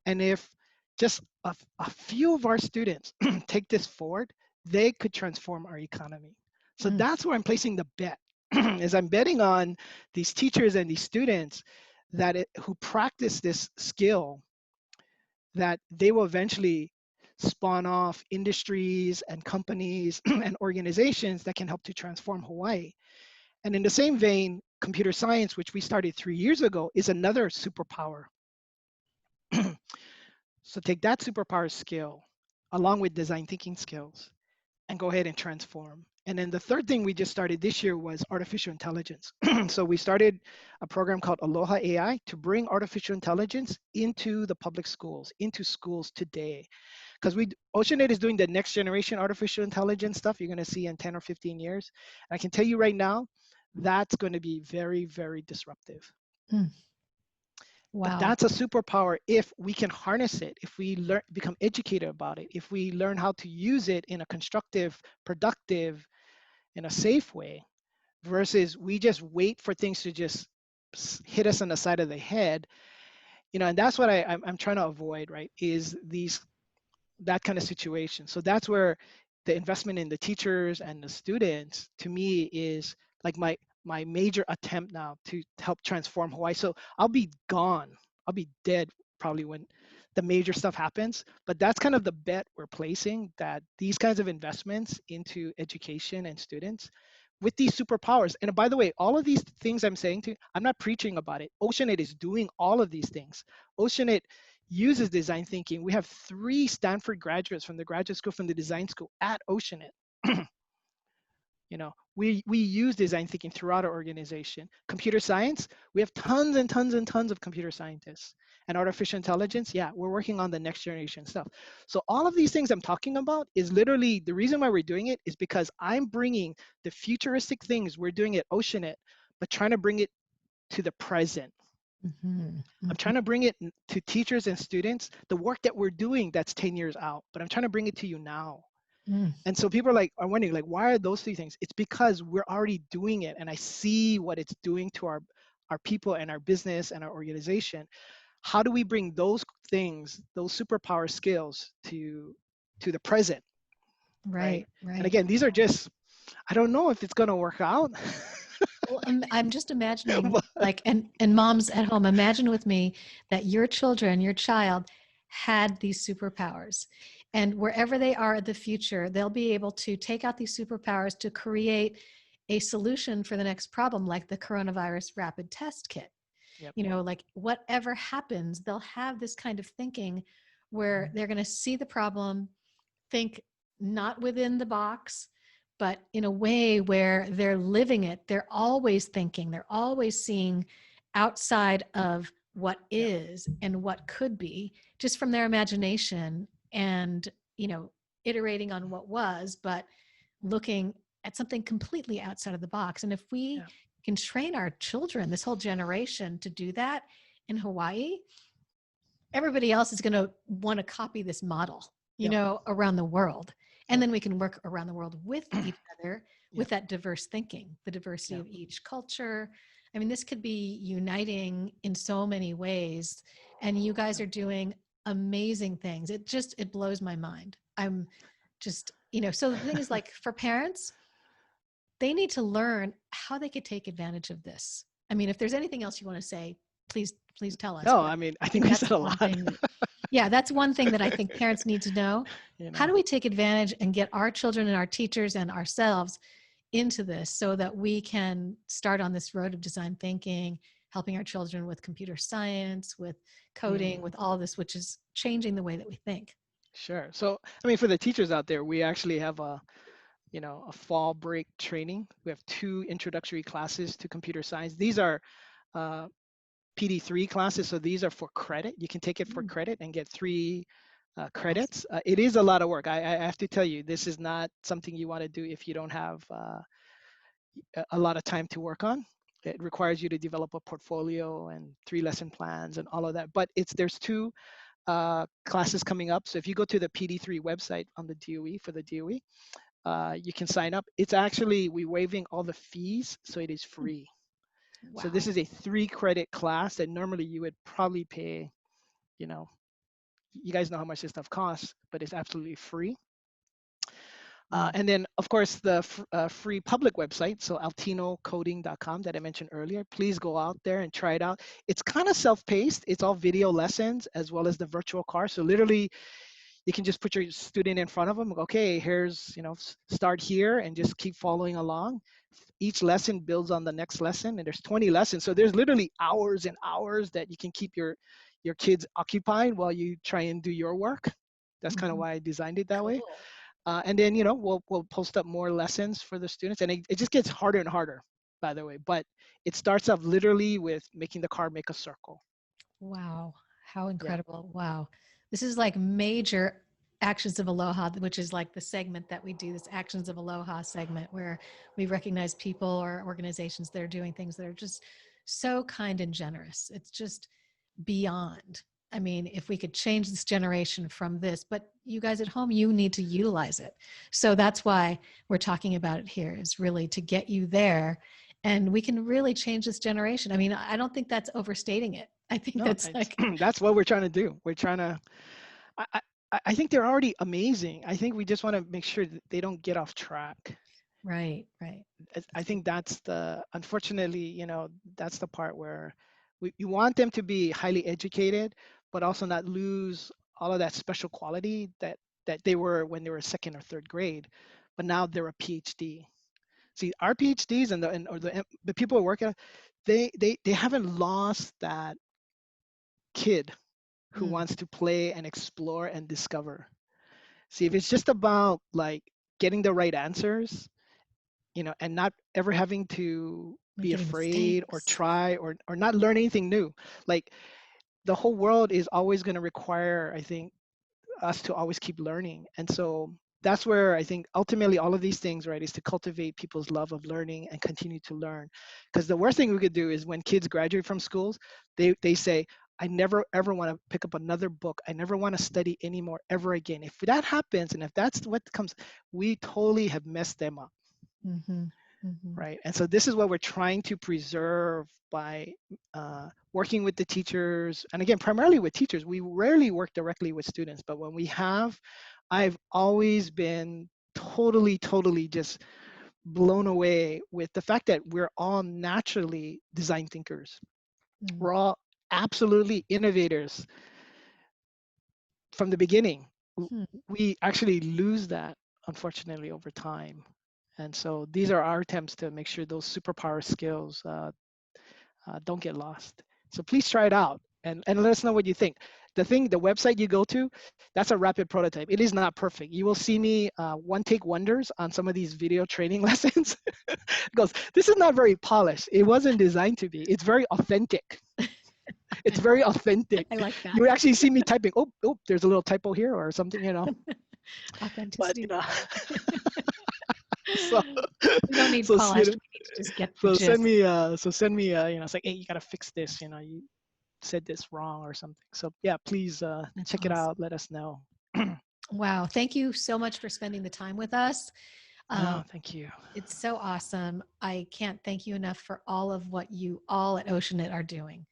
And if just a few of our students take this forward, they could transform our economy. So that's where I'm placing the bet, is I'm betting on these teachers and these students who practice this skill, that they will eventually spawn off industries and companies and organizations that can help to transform Hawaii. And in the same vein, computer science, which we started 3 years ago, is another superpower. So take that superpower skill along with design thinking skills and go ahead and transform. And then the third thing we just started this year was artificial intelligence. So we started a program called Aloha AI to bring artificial intelligence into the public schools, into schools today. Because Oceanit is doing the next generation artificial intelligence stuff you're going to see in 10 or 15 years. And I can tell you right now, that's going to be very, very disruptive. Wow. But that's a superpower if we can harness it, if we become educated about it, if we learn how to use it in a constructive, productive, in a safe way, versus we just wait for things to just hit us on the side of the head. And that's what I'm trying to avoid, right? Is that kind of situation. So that's where the investment in the teachers and the students, to me, is like my major attempt now to help transform Hawaii. So I'll be gone. I'll be dead probably when the major stuff happens. But that's kind of the bet we're placing, that these kinds of investments into education and students with these superpowers. And by the way, all of these things I'm saying to you, I'm not preaching about it. Oceanit is doing all of these things. Oceanit uses design thinking. We have 3 Stanford graduates from the graduate school, from the design school at Oceanit. We use design thinking throughout our organization. Computer science, we have tons and tons and tons of computer scientists. And artificial intelligence, yeah, we're working on the next generation stuff. So all of these things I'm talking about is literally, the reason why we're doing it is because I'm bringing the futuristic things we're doing at Oceanit, but trying to bring it to the present. I'm trying to bring it to teachers and students, the work that we're doing that's 10 years out, but I'm trying to bring it to you now. And so people are wondering, like, why are those 3 things? It's because we're already doing it, and I see what it's doing to our people and our business and our organization. How do we bring those things, those superpower skills to the present? Right. And again, these are just, I don't know if it's going to work out. Well, I'm just imagining, like, and moms at home, imagine with me that your child had these superpowers, and wherever they are in the future, they'll be able to take out these superpowers to create a solution for the next problem, like the coronavirus rapid test kit. Yep. Like whatever happens, they'll have this kind of thinking where they're going to see the problem, think not within the box, but in a way where they're living it. They're always thinking, they're always seeing outside of what is and what could be, just from their imagination, and iterating on what was, but looking at something completely outside of the box. And if we can train our children, this whole generation, to do that in Hawaii, everybody else is going to want to copy this model, around the world. And then we can work around the world with each other with that diverse thinking, the diversity of each culture. I mean, this could be uniting in so many ways. And you guys are doing amazing things. It blows my mind. I'm just, so the thing is, like, for parents, they need to learn how they could take advantage of this. I mean, if there's anything else you want to say, please tell us. No, I mean, I think we said a lot. That's one thing that I think parents need to know. How do we take advantage and get our children and our teachers and ourselves into this so that we can start on this road of design thinking, helping our children with computer science, with coding, with all of this, which is changing the way that we think. Sure. So, I mean, for the teachers out there, we actually have a fall break training. We have 2 introductory classes to computer science. These are PD3 classes, so these are for credit. You can take it for credit and get 3 credits. It is a lot of work. I have to tell you, this is not something you want to do if you don't have a lot of time to work on. It requires you to develop a portfolio and 3 lesson plans and all of that. But there's 2 classes coming up. So if you go to the PD3 website on the DOE, for the DOE, you can sign up. It's actually, we're waiving all the fees, so it is free. Wow. So this is a 3 credit class that normally you would probably pay, you guys know how much this stuff costs, but it's absolutely free. And then, of course, the free public website, so altinocoding.com that I mentioned earlier. Please go out there and try it out. It's kind of self-paced. It's all video lessons as well as the virtual car. So literally, you can just put your student in front of them. Okay, here's, start here and just keep following along. Each lesson builds on the next lesson, and there's 20 lessons. So there's literally hours and hours that you can keep your kids occupied while you try and do your work. That's kind of why I designed it that way. And then, we'll post up more lessons for the students, and it just gets harder and harder, by the way. But it starts off literally with making the car make a circle. Wow, how incredible! Yeah. Wow, this is like major Actions of Aloha, which is like the segment that we do, this Actions of Aloha segment, where we recognize people or organizations that are doing things that are just so kind and generous. It's just beyond. I mean, if we could change this generation from this, but you guys at home, you need to utilize it. So that's why we're talking about it here, is really to get you there, and we can really change this generation. I mean, I don't think that's overstating it. I think that's what we're trying to do. We're trying to, I think they're already amazing. I think we just want to make sure that they don't get off track. Right. I think that's unfortunately, that's the part where we want them to be highly educated, but also not lose all of that special quality that they were when they were 2nd or 3rd grade, but now they're a PhD. See, our PhDs and the people who work at, they haven't lost that kid who wants to play and explore and discover. See, if it's just about like getting the right answers, and not ever having to be afraid or try or not learn anything new, like the whole world is always going to require, I think, us to always keep learning. And so that's where I think ultimately all of these things, right, is to cultivate people's love of learning and continue to learn. Because the worst thing we could do is when kids graduate from schools, they say, I never ever want to pick up another book. I never want to study anymore ever again. If that happens, and if that's what comes, we totally have messed them up. Right. And so this is what we're trying to preserve by working with the teachers. And again, primarily with teachers. We rarely work directly with students, but when we have, I've always been totally just blown away with the fact that we're all naturally design thinkers. We're all absolutely innovators from the beginning. We actually lose that, unfortunately, over time. And so these are our attempts to make sure those superpower skills don't get lost. So please try it out and let us know what you think. The website you go to, that's a rapid prototype. It is not perfect. You will see me one-take wonders on some of these video training lessons. Because this is not very polished. It wasn't designed to be. It's very authentic. It's very authentic. I like that. You would actually see me typing, oh, there's a little typo here or something, Authenticity. But, So, We don't need so, polished. We need to just get the so gist. send me, it's like, hey, you gotta fix this. You said this wrong or something. So yeah, please That's check it awesome. out. Let us know. Wow. Thank you so much for spending the time with us. No, thank you. It's so awesome. I can't thank you enough for all of what you all at Oceanit are doing.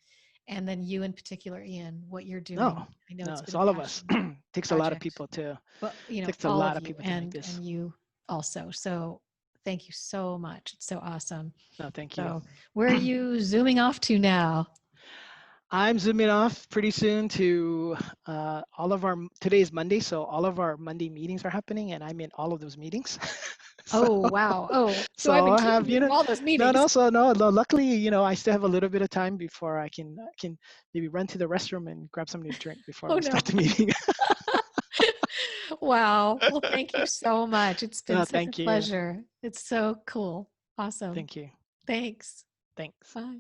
And then you in particular, Ian, what you're doing. No, I know no, it's it's been a all of us. passion Takes a lot of project, people to but takes a all lot of of you people to make and this. you also. So thank you so much. It's so awesome. No, thank you. So where are you zooming off to now? I'm zooming off pretty soon to all of our, today is Monday, so all of our Monday meetings are happening and I'm in all of those meetings. So, Oh, wow. Oh, so I've so been I keeping have, you from all those meetings. luckily, I still have a little bit of time before I can maybe run to the restroom and grab something to drink before Oh, we no. start the meeting. Wow. Well, thank you so much. It's been No, such a thank you. pleasure. It's so cool. Awesome. Thank you. Thanks. Thanks. Bye.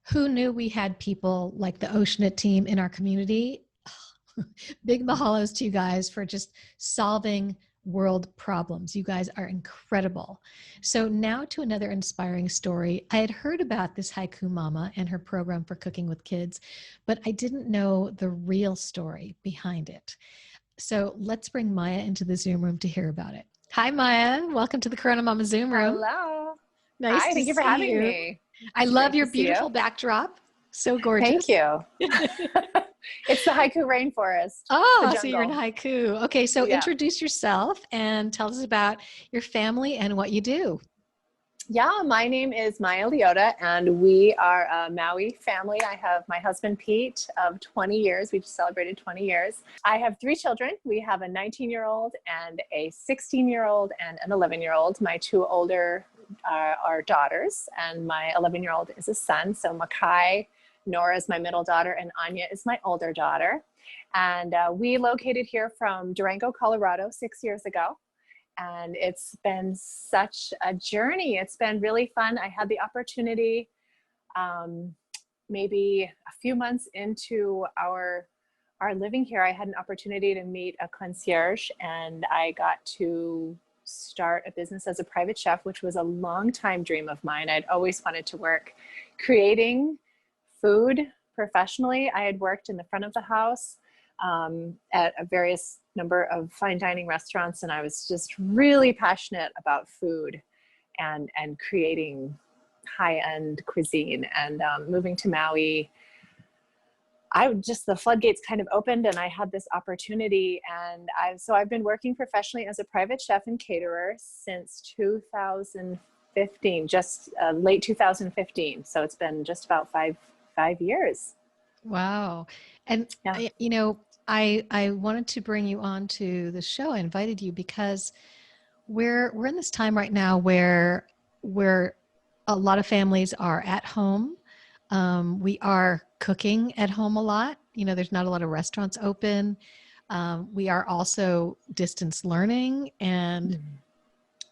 Who knew we had people like the Oceanit team in our community? Big mahalos to you guys for just solving world problems. You guys are incredible. So now to another inspiring story. I had heard about this Haiku Mama and her program for cooking with kids, but I didn't know the real story behind it. So let's bring Maya into the Zoom room to hear about it. Hi, Maya. Welcome to the CoronaMama Zoom room. Hello. Nice Hi, to thank you for see having you. me. I love Great your to see you. beautiful backdrop. So gorgeous. Thank you. It's the haiku rainforest. Oh, The so you're in jungle. haiku. Okay, so Yeah. introduce yourself and tell us about your family and what you do. Yeah, my name is Maja Liotta, and we are a Maui family. I have my husband, Pete, of 20 years. We just celebrated 20 years. I have 3 children. We have a 19-year-old and a 16-year-old and an 11-year-old. My 2 older are daughters, and my 11-year-old is a son. So Makai, Nora is my middle daughter, and Anya is my older daughter. And we located here from Durango, Colorado 6 years ago. And it's been such a journey. It's been really fun. I had the opportunity maybe a few months into our living here, I had an opportunity to meet a concierge, and I got to start a business as a private chef, which was a long time dream of mine. I'd always wanted to work creating food professionally. I had worked in the front of the house at a various number of fine dining restaurants, and I was just really passionate about food and creating high-end cuisine. And moving to Maui, the floodgates kind of opened, and I had this opportunity. And I've been working professionally as a private chef and caterer since 2015, just late 2015. So it's been just about five years. Wow. And Yeah. I wanted to bring you on to the show. I invited you because we're in this time right now where a lot of families are at home. We are cooking at home a lot. There's not a lot of restaurants open. We are also distance learning. And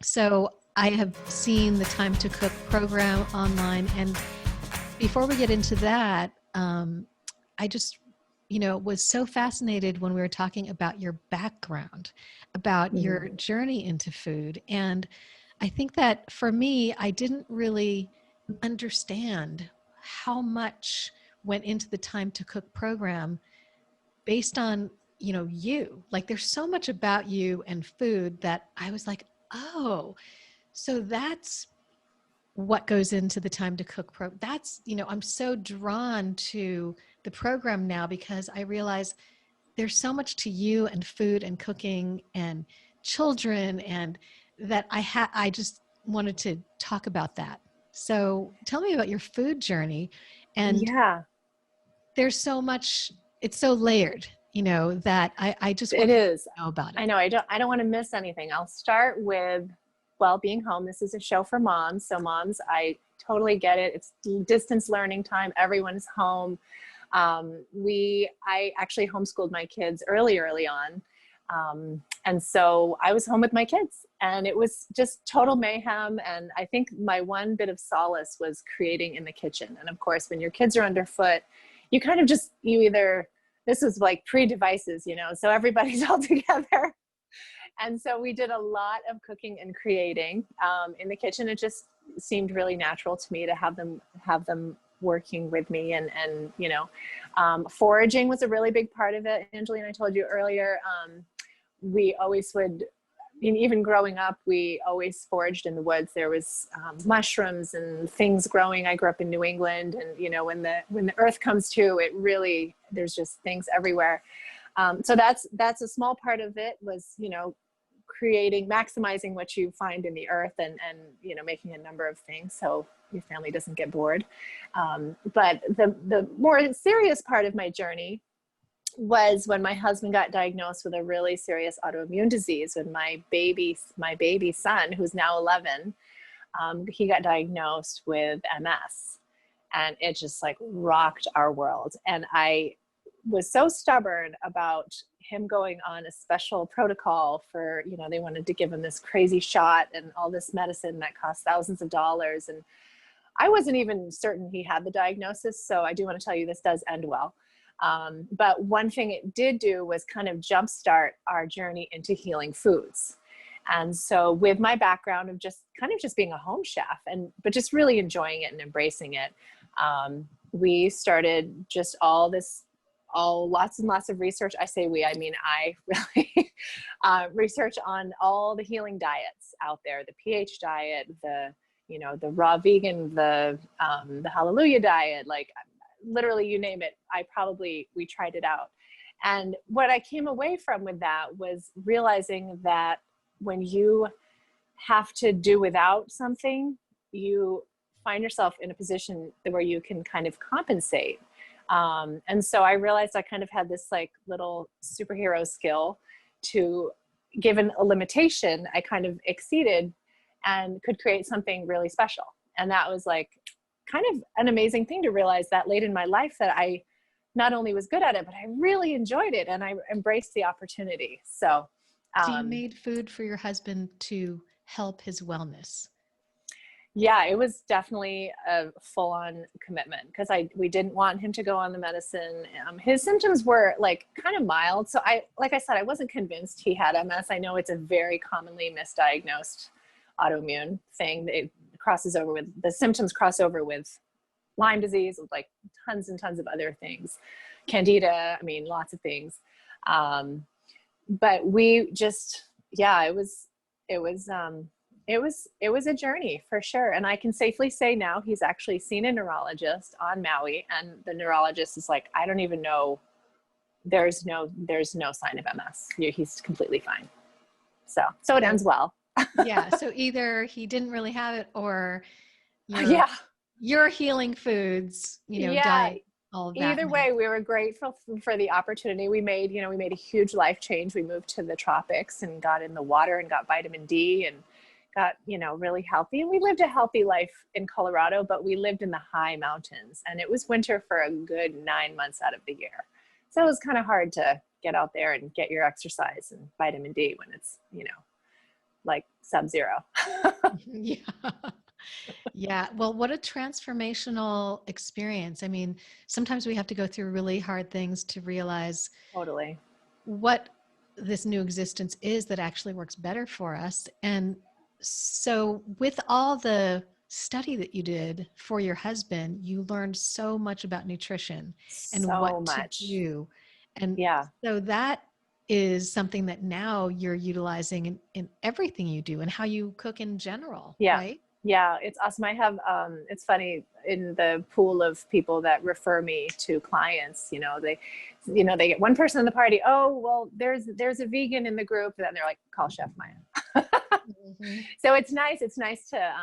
so I have seen the Time to Cook program online. And before we get into that, I just, was so fascinated when we were talking about your background, about your journey into food. And I think that for me, I didn't really understand how much went into the Time to Cook program based on, you. Like, there's so much about you and food that I was like, oh, so that's what goes into the Time to Cook program. That's, I'm so drawn to the program now because I realize there's so much to you and food and cooking and children, and that I just wanted to talk about that. So tell me about your food journey. And Yeah, there's so much, it's so layered, that I just want it is. to know about it. I know. I don't want to miss anything. I'll start with, being home. This is a show for moms. So moms, I totally get it. It's distance learning time. Everyone's home. I actually homeschooled my kids early on. And so I was home with my kids, and it was just total mayhem. And I think my one bit of solace was creating in the kitchen. And of course, when your kids are underfoot, you kind of just, this was like pre-devices, so everybody's all together. And so we did a lot of cooking and creating in the kitchen. It just seemed really natural to me to have them working with me, and foraging was a really big part of it. Angelina, I told you earlier, we always would, even growing up, we always foraged in the woods. There was mushrooms and things growing. I grew up in New England, and when the earth comes to, it really, there's just things everywhere. So that's a small part of it, was maximizing what you find in the earth, and making a number of things so your family doesn't get bored. But the more serious part of my journey was when my husband got diagnosed with a really serious autoimmune disease. When my baby son, who's now 11, he got diagnosed with MS, and it just like rocked our world. And I was so stubborn about him going on a special protocol for, they wanted to give him this crazy shot and all this medicine that cost thousands of dollars. And I wasn't even certain he had the diagnosis. So I do want to tell you, this does end well. But one thing it did do was kind of jumpstart our journey into healing foods. And so with my background of just being a home chef, but just really enjoying it and embracing it, we started just lots and lots of research. I say we, I mean, I really research on all the healing diets out there, the pH diet, the raw vegan, the hallelujah diet, like literally you name it. We tried it out. And what I came away from with that was realizing that when you have to do without something, you find yourself in a position where you can kind of compensate. And so I realized I kind of had this like little superhero skill to, given a limitation, I kind of exceeded and could create something really special. And that was like kind of an amazing thing to realize that late in my life, that I not only was good at it, but I really enjoyed it, and I embraced the opportunity. So, you made food for your husband to help his wellness. Yeah, it was definitely a full-on commitment, because we didn't want him to go on the medicine. His symptoms were like kind of mild. So like I said, I wasn't convinced he had MS. I know it's a very commonly misdiagnosed autoimmune thing. The symptoms cross over with Lyme disease, with like tons and tons of other things, Candida, I mean, lots of things. But we just, yeah, it was a journey for sure. And I can safely say now he's actually seen a neurologist on Maui, and the neurologist is like, I don't even know, there's no sign of MS. He's completely fine. So it ends well. Yeah. So either he didn't really have it, or your healing foods, diet, all of that. Either way, we were grateful for the opportunity. We made a huge life change. We moved to the tropics and got in the water and got vitamin D and got, really healthy. And we lived a healthy life in Colorado, but we lived in the high mountains, and it was winter for a good 9 months out of the year. So it was kind of hard to get out there and get your exercise and vitamin D when it's, like sub-zero. Yeah. Yeah. Well, what a transformational experience. I mean, sometimes we have to go through really hard things to realize Totally what this new existence is that actually works better for us. And so with all the study that you did for your husband, you learned so much about nutrition and to do. And so that is something that now you're utilizing in everything you do and how you cook in general, right? Yeah, it's awesome. I have, it's funny, in the pool of people that refer me to clients, they get one person in the party. Oh, well, there's a vegan in the group. And then they're like, call Chef Maja. Mm-hmm. So it's nice. It's nice to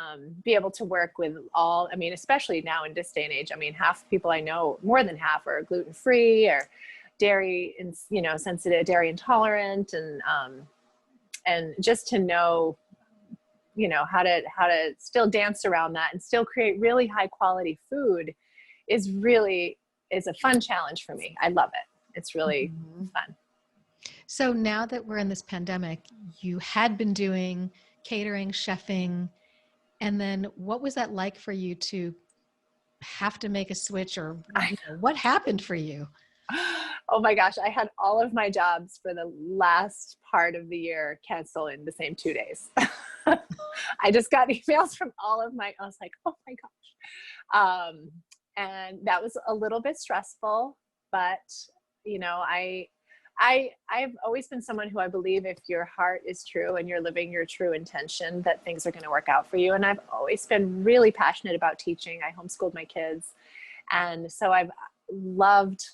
be able to work with all, I mean, especially now in this day and age, I mean, half the people I know, more than half, are gluten-free or dairy and, sensitive, dairy intolerant. And just to know, how to still dance around that and still create really high quality food is a fun challenge for me. I love it. It's really fun. So now that we're in this pandemic, you had been doing catering, chefing, and then what was that like for you to have to make a switch, or what happened for you? Oh my gosh, I had all of my jobs for the last part of the year cancel in the same 2 days. I just got emails from I was like, oh my gosh. And that was a little bit stressful, but I've always been someone who I believe if your heart is true and you're living your true intention, that things are going to work out for you. And I've always been really passionate about teaching. I homeschooled my kids. And so I've loved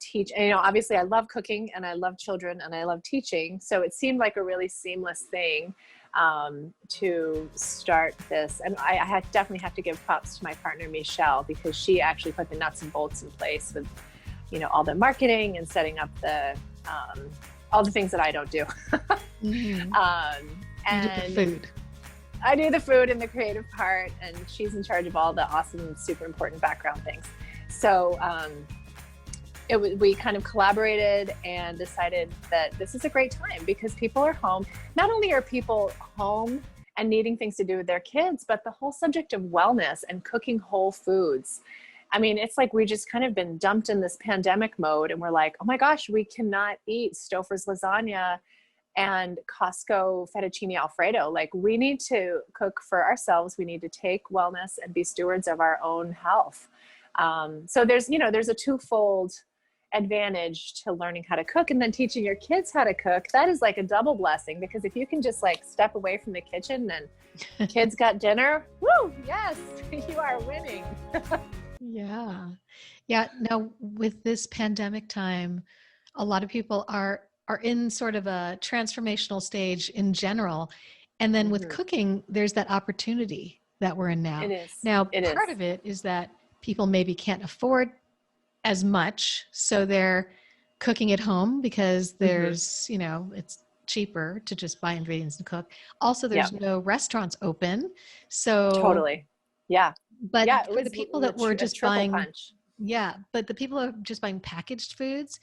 teach. And, obviously I love cooking and I love children and I love teaching. So it seemed like a really seamless thing to start this. And I definitely have to give props to my partner, Michelle, because she actually put the nuts and bolts in place with, all the marketing and setting up all the things that I don't do. Mm-hmm. And you did the food. I do the food and the creative part, and she's in charge of all the awesome, super important background things. So we kind of collaborated and decided that this is a great time because people are home. Not only are people home and needing things to do with their kids, but the whole subject of wellness and cooking whole foods. I mean, it's like we just kind of been dumped in this pandemic mode and we're like, oh my gosh, we cannot eat Stouffer's lasagna and Costco fettuccine Alfredo. Like, we need to cook for ourselves. We need to take wellness and be stewards of our own health. So there's a twofold advantage to learning how to cook and then teaching your kids how to cook. That is like a double blessing, because if you can just like step away from the kitchen and kids got dinner, woo, yes, you are winning. Yeah. Now, with this pandemic time, a lot of people are in sort of a transformational stage in general. And then with cooking, there's that opportunity that we're in now. It is. Now, part of it is that people maybe can't afford as much, so they're cooking at home because there's, it's cheaper to just buy ingredients and cook. Also, there's no restaurants open. So totally. Yeah. But for the people that were just buying, punch. But the people who are just buying packaged foods,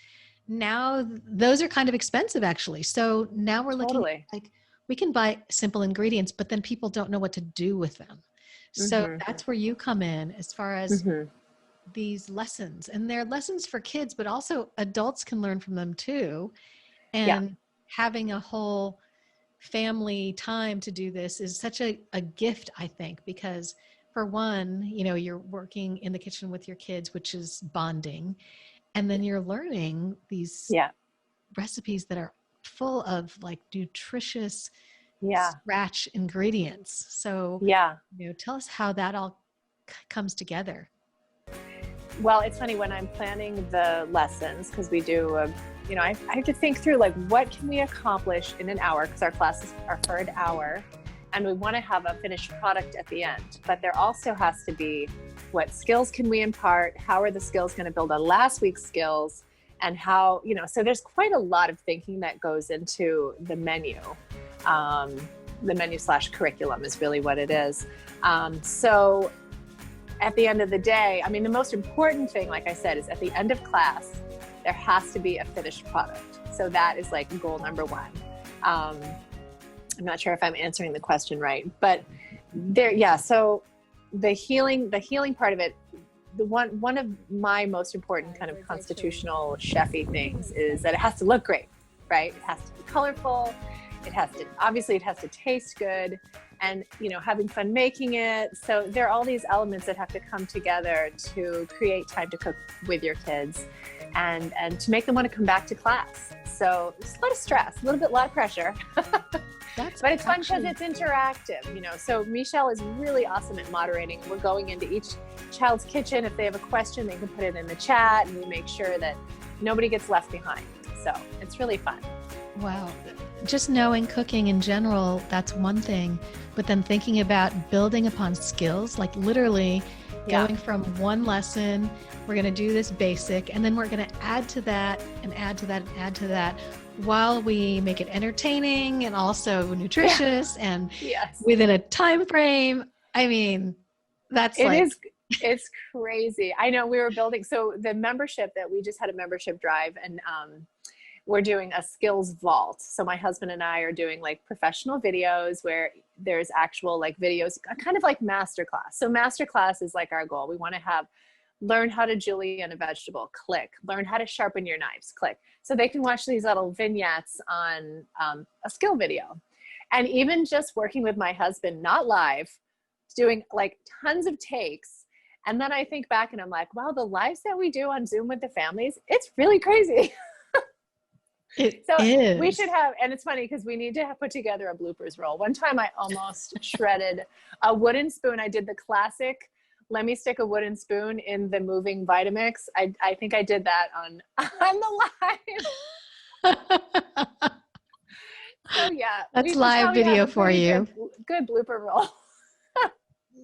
now those are kind of expensive actually. So now we're looking like we can buy simple ingredients, but then people don't know what to do with them. So that's where you come in as far as these lessons, and they're lessons for kids, but also adults can learn from them too. And having a whole family time to do this is such a gift, I think, because for one, you're working in the kitchen with your kids, which is bonding. And then you're learning these recipes that are full of like nutritious scratch ingredients. So, tell us how that all comes together. Well, it's funny when I'm planning the lessons, because we do, I have to think through like, what can we accomplish in an hour? Because our classes are for an hour. And we want to have a finished product at the end. But there also has to be, what skills can we impart? How are the skills going to build on last week's skills? And how, so there's quite a lot of thinking that goes into the menu. The menu/curriculum is really what it is. So at the end of the day, I mean, the most important thing, like I said, is at the end of class, there has to be a finished product. So that is like goal number one. I'm not sure if I'm answering the question right, but so the healing part of it, one of my most important kind of constitutional chefy things is that it has to look great, right? It has to be colorful. It has to taste good, and, having fun making it. So there are all these elements that have to come together to create time to cook with your kids and to make them want to come back to class. So it's a lot of stress, a lot of pressure. But it's fun because it's interactive, So Michelle is really awesome at moderating. We're going into each child's kitchen. If they have a question, they can put it in the chat, and we make sure that nobody gets left behind. So it's really fun. Wow. Just knowing cooking in general, that's one thing. But then thinking about building upon skills, like literally going from one lesson, we're going to do this basic, and then we're going to add to that and add to that and add to that, while we make it entertaining and also nutritious and within a time frame. I mean, it's crazy. I know we were building, so the membership that we just had a membership drive, and we're doing a skills vault. So my husband and I are doing like professional videos where there's actual like videos, kind of like masterclass. So masterclass is like our goal. We want to have learn how to julienne a vegetable, click, learn how to sharpen your knives, click. So they can watch these little vignettes on a skill video. And even just working with my husband, not live, doing like tons of takes. And then I think back and I'm like, wow, the lives that we do on Zoom with the families, it's really crazy. It So is. we should have, and it's funny because we need to put together a bloopers roll. One time I almost shredded a wooden spoon. I did the classic, let me stick a wooden spoon in the moving Vitamix. I think I did that on the live. So yeah. That's live video for you. Good blooper roll.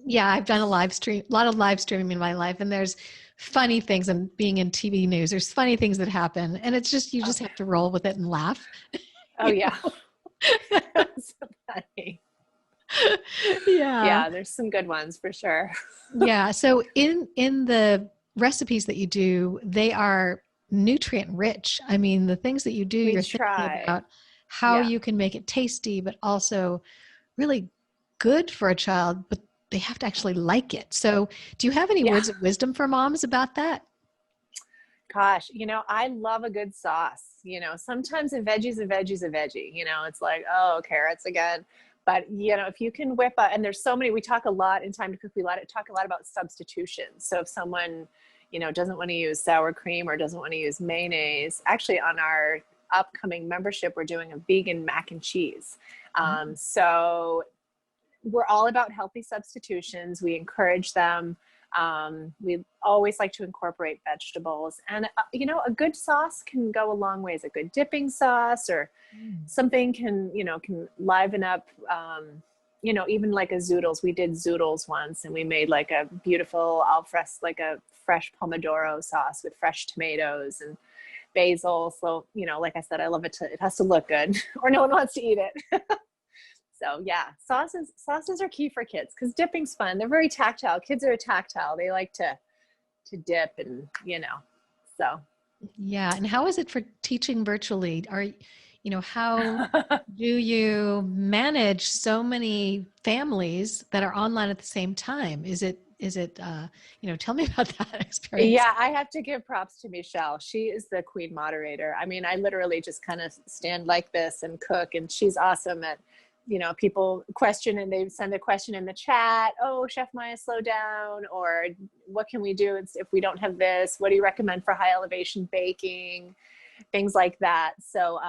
Yeah, I've done a lot of live streaming in my life, and there's funny things, and being in TV news, there's funny things that happen, and it's just, you just have to roll with it and laugh. Oh yeah. That's so funny. Yeah, there's some good ones for sure. Yeah. So in the recipes that you do, they are nutrient rich. I mean, the things that you do, you're thinking about how you can make it tasty, but also really good for a child, but they have to actually like it. So do you have any words of wisdom for moms about that? Gosh, I love a good sauce. Sometimes a veggie's a veggie's a veggie. It's like, oh, carrots again. But, if you can whip up, and there's so many, we talk a lot in Time to Cook, we talk a lot about substitutions. So if someone, doesn't want to use sour cream or doesn't want to use mayonnaise, actually on our upcoming membership, we're doing a vegan mac and cheese. So we're all about healthy substitutions. We encourage them. We always like to incorporate vegetables, and a good sauce can go a long ways. A good dipping sauce or something can liven up, even like a zoodles. We did zoodles once, and we made like a beautiful like a fresh pomodoro sauce with fresh tomatoes and basil. So, like I said, I love it. It has to look good or no one wants to eat it. So yeah, sauces are key for kids because dipping's fun. They're very tactile. Kids are tactile. They like to dip and, so. Yeah. And how is it for teaching virtually? How do you manage so many families that are online at the same time? Is it, tell me about that experience. Yeah, I have to give props to Michelle. She is the queen moderator. I mean, I literally just kind of stand like this and cook, and she's awesome at, people question and they send a question in the chat. Oh, Chef Maya, slow down. Or what can we do if we don't have this? What do you recommend for high elevation baking? Things like that. So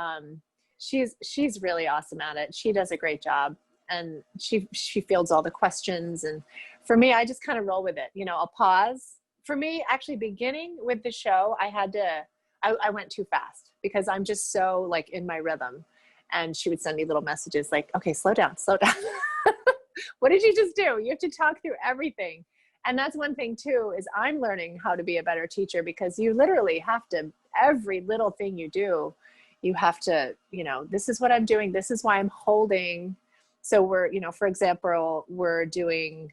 she's really awesome at it. She does a great job, and she fields all the questions. And for me, I just kind of roll with it. I'll pause. For me, actually beginning with the show, I went too fast because I'm just so like in my rhythm. And she would send me little messages like, okay, slow down. What did you just do? You have to talk through everything. And that's one thing too, is I'm learning how to be a better teacher, because you literally have to, every little thing you do, you have to, this is what I'm doing. This is why I'm holding. So we're, for example, we're doing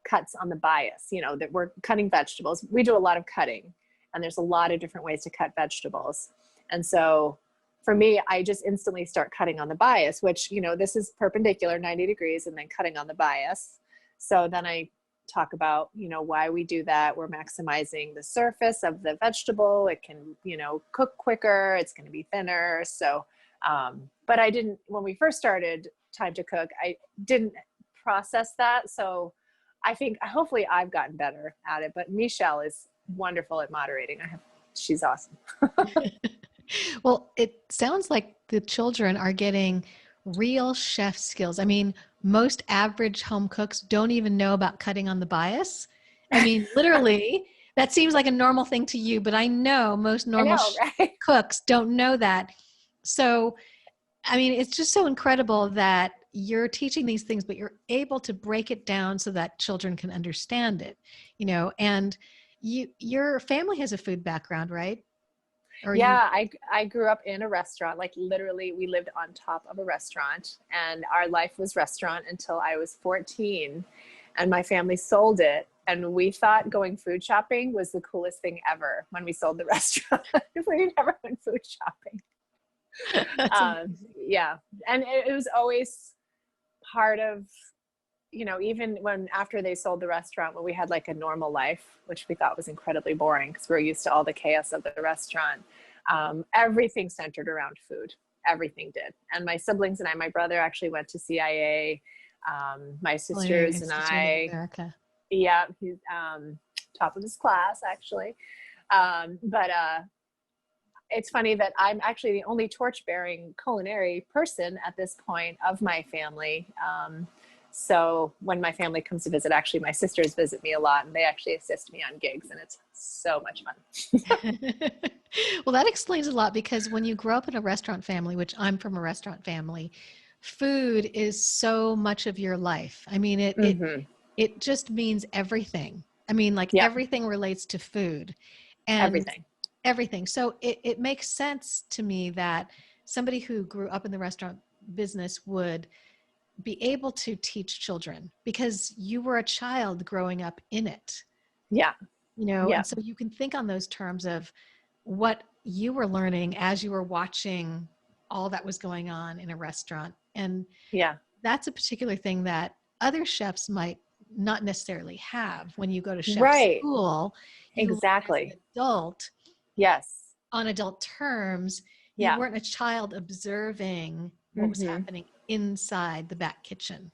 cuts on the bias, that we're cutting vegetables. We do a lot of cutting, and there's a lot of different ways to cut vegetables. And so for me, I just instantly start cutting on the bias, which, this is perpendicular 90 degrees and then cutting on the bias. So then I talk about, why we do that. We're maximizing the surface of the vegetable. It can, cook quicker. It's going to be thinner. So, but I didn't, when we first started Time to Cook, I didn't process that. So I think hopefully I've gotten better at it, but Michelle is wonderful at moderating. She's awesome. Well, it sounds like the children are getting real chef skills. I mean, most average home cooks don't even know about cutting on the bias. I mean, literally, that seems like a normal thing to you, but I know most normal cooks don't know that. So, I mean, it's just so incredible that you're teaching these things, but you're able to break it down so that children can understand it, and your family has a food background, right? I grew up in a restaurant. Like literally we lived on top of a restaurant, and our life was restaurant until I was 14, and my family sold it. And we thought going food shopping was the coolest thing ever when we sold the restaurant. We never went food shopping. And it was always part of, you know, even when after they sold the restaurant, when we had like a normal life, which we thought was incredibly boring because we were used to all the chaos of the restaurant, everything centered around food. Everything did. And my siblings and I, my brother actually went to CIA. My Culinary sisters and Institute of I, America. yeah, he's top of his class actually. But it's funny that I'm actually the only torch-bearing culinary person at this point of my family. So when my family comes to visit, actually my sisters visit me a lot and they actually assist me on gigs, and it's so much fun. Well, that explains a lot, because when you grow up in a restaurant family, which I'm from a restaurant family, food is so much of your life. I mean, it just means everything. I mean, like Yeah, everything relates to food and everything. everything. So it makes sense to me that somebody who grew up in the restaurant business would be able to teach children, because you were a child growing up in it, Yeah, you know, yeah, and so you can think on those terms of what you were learning as you were watching all that was going on in a restaurant. And yeah. that's a particular thing that other chefs might not necessarily have. When you go to chef Right. school, you learn as an Exactly. adult Yes. on adult terms. You Yeah. weren't a child observing what was Mm-hmm. happening inside the back kitchen.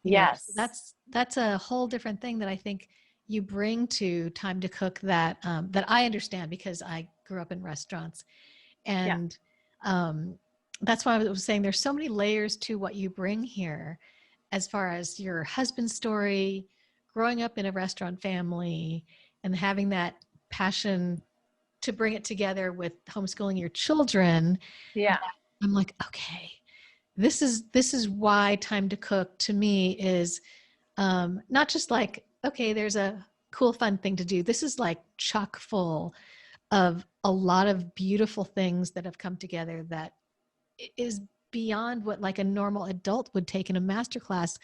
You know, so Yes. that's a whole different thing that I think you bring to Time to Cook, that that I understand, because I grew up in restaurants. Yeah. And that's why I was saying there's so many layers to what you bring here, as far as your husband's story, growing up in a restaurant family, and having that passion to bring it together with homeschooling your children. Yeah. I'm like, okay, this is why Time to Cook to me is not just like, okay, there's a cool fun thing to do. This is like chock full of a lot of beautiful things that have come together that is beyond what like a normal adult would take in a master class,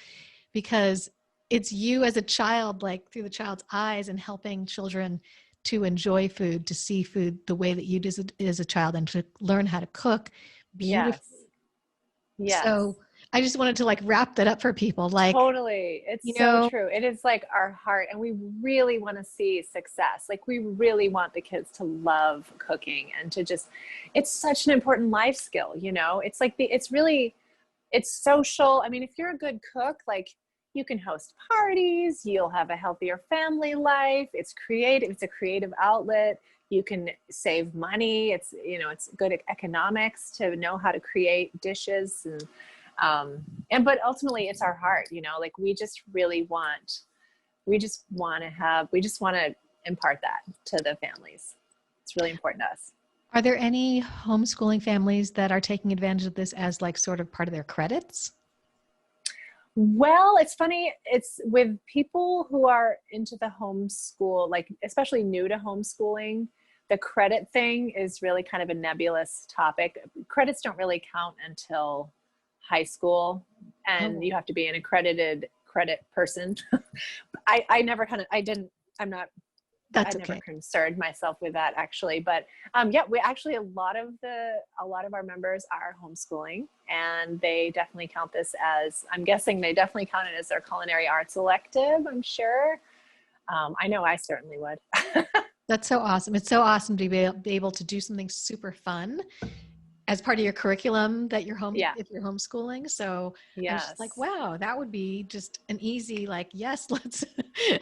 because it's you as a child, like through the child's eyes, and helping children to enjoy food, to see food the way that you did as a child, and to learn how to cook Yes. beautifully. Yes. So I just wanted to like wrap that up for people. Like, Totally. It's you so know, true. It is like our heart, and we really want to see success. Like we really want the kids to love cooking and to just, it's such an important life skill, you know? It's like it's really, it's social. I mean, if you're a good cook, like you can host parties, you'll have a healthier family life. It's creative. It's a creative outlet. You can save money. It's, you know, it's good economics to know how to create dishes, but ultimately it's our heart, you know, like we just want to impart that to the families. It's really important to us. are there any homeschooling families that are taking advantage of this as like sort of part of their credits? Well, it's funny. It's with people who are into the homeschool, like especially new to homeschooling, the credit thing is really kind of a nebulous topic. Credits don't really count until high school, and Oh, you have to be an accredited credit person. I never kind of, I didn't, I'm not, I that's never okay. concerned myself with that actually, but yeah, we actually, a lot of our members are homeschooling, and they definitely count this as, I'm guessing they definitely count it as their culinary arts elective, I'm sure. I know I certainly would. That's so awesome. It's so awesome to be able to do something super fun as part of your curriculum that you're home, Yeah. if you're homeschooling. So I was just like, Yes. wow, that would be just an easy, like, yes, let's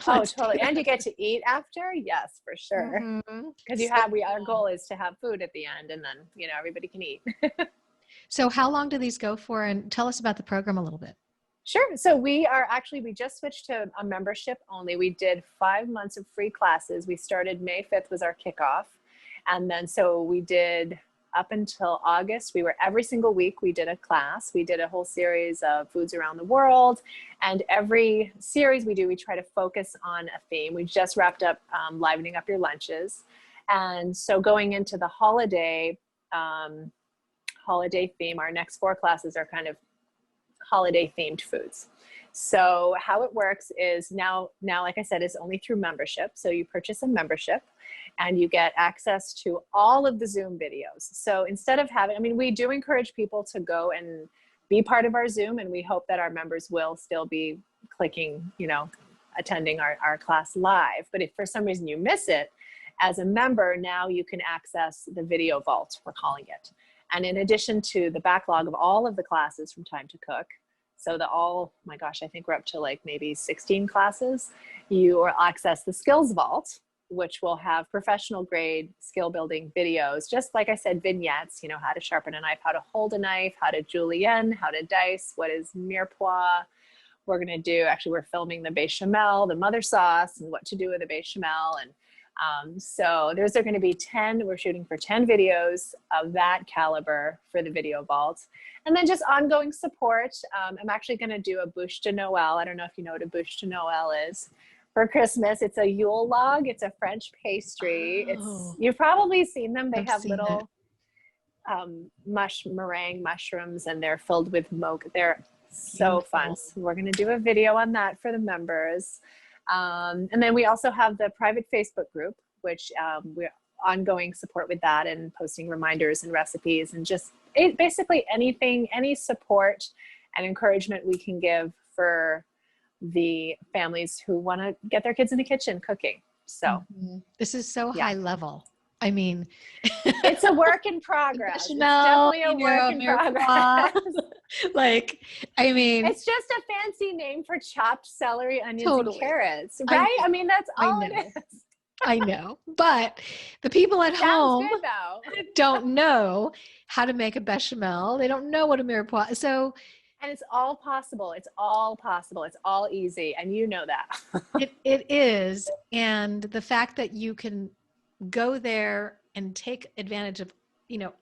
Oh, let's do totally. And that. you get to eat after. Yes, for sure. Mhm. Because So our cool. goal is to have food at the end, and then, you know, everybody can eat. So how long do these go for? And tell us about the program a little bit. Sure. So we just switched to a membership only. We did 5 months of free classes. We started May 5th was our kickoff. And then, so we did up until August, we were every single week, we did a class. We did a whole series of foods around the world. And every series we try to focus on a theme. We just wrapped up Livening Up Your Lunches. And so going into the holiday theme, our next 4 classes are kind of holiday themed foods. So how it works is now, like I said, it's only through membership. So you purchase a membership and you get access to all of the Zoom videos. So instead of having, I mean, we do encourage people to go and be part of our Zoom, and we hope that our members will still be clicking, attending our class live. But if for some reason you miss it, as a member, now you can access the video vault, we're calling it. And in addition to the backlog of all of the classes from Time to Cook, so my gosh, I think we're up to like maybe 16 classes, you will access the Skills Vault, which will have professional grade skill building videos, just like I said, vignettes, how to sharpen a knife, how to hold a knife, how to julienne, how to dice, what is mirepoix. We're we're filming the bechamel, the mother sauce, and what to do with the bechamel. And so those are going to be we're shooting for 10 videos of that caliber for the video vault. And then just ongoing support. I'm actually going to do a bûche de Noël. I don't know if you know what a bûche de Noël is. For Christmas, it's a Yule log. It's a French pastry. You've probably seen them. They have little meringue mushrooms, and they're filled with mocha. They're so fun. So we're going to do a video on that for the members. And then we also have the private Facebook group, which we're ongoing support with that, and posting reminders and recipes, and just basically any support and encouragement we can give for the families who want to get their kids in the kitchen cooking. So this is so high level. I mean, it's a work in progress. It's definitely a work in progress. It's just a fancy name for chopped celery, onions, and carrots, right? I mean, that's all it is. I know, but the people at home don't know how to make a bechamel. They don't know what a mirepoix. And it's all possible. It's all possible. It's all easy. And you know that. It is. And the fact that you can go there and take advantage of,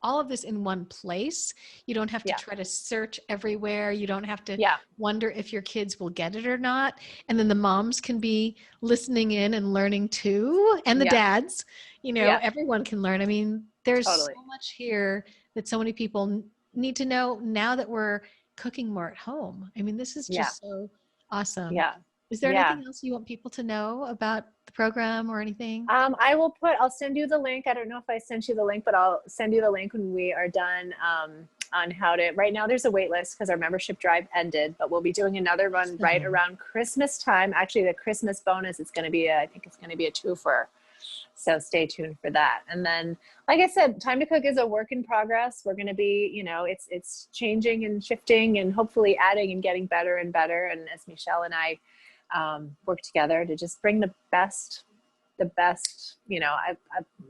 all of this in one place. You don't have to try to search everywhere. You don't have to wonder if your kids will get it or not. And then the moms can be listening in and learning too. And the dads, everyone can learn. I mean, there's so much here that so many people need to know now that we're cooking more at home. I mean, this is just so awesome. Yeah. Is there anything else you want people to know about the program or anything? I'll send you the link. I don't know if I sent you the link, but I'll send you the link when we are done on how to, right now there's a wait list because our membership drive ended, but we'll be doing another one right around Christmas time. Actually, the Christmas bonus, I think it's going to be a twofer. So stay tuned for that. And then, like I said, Time to Cook is a work in progress. We're going to be, it's changing and shifting and hopefully adding and getting better and better. And as Michelle and I work together to just bring the best,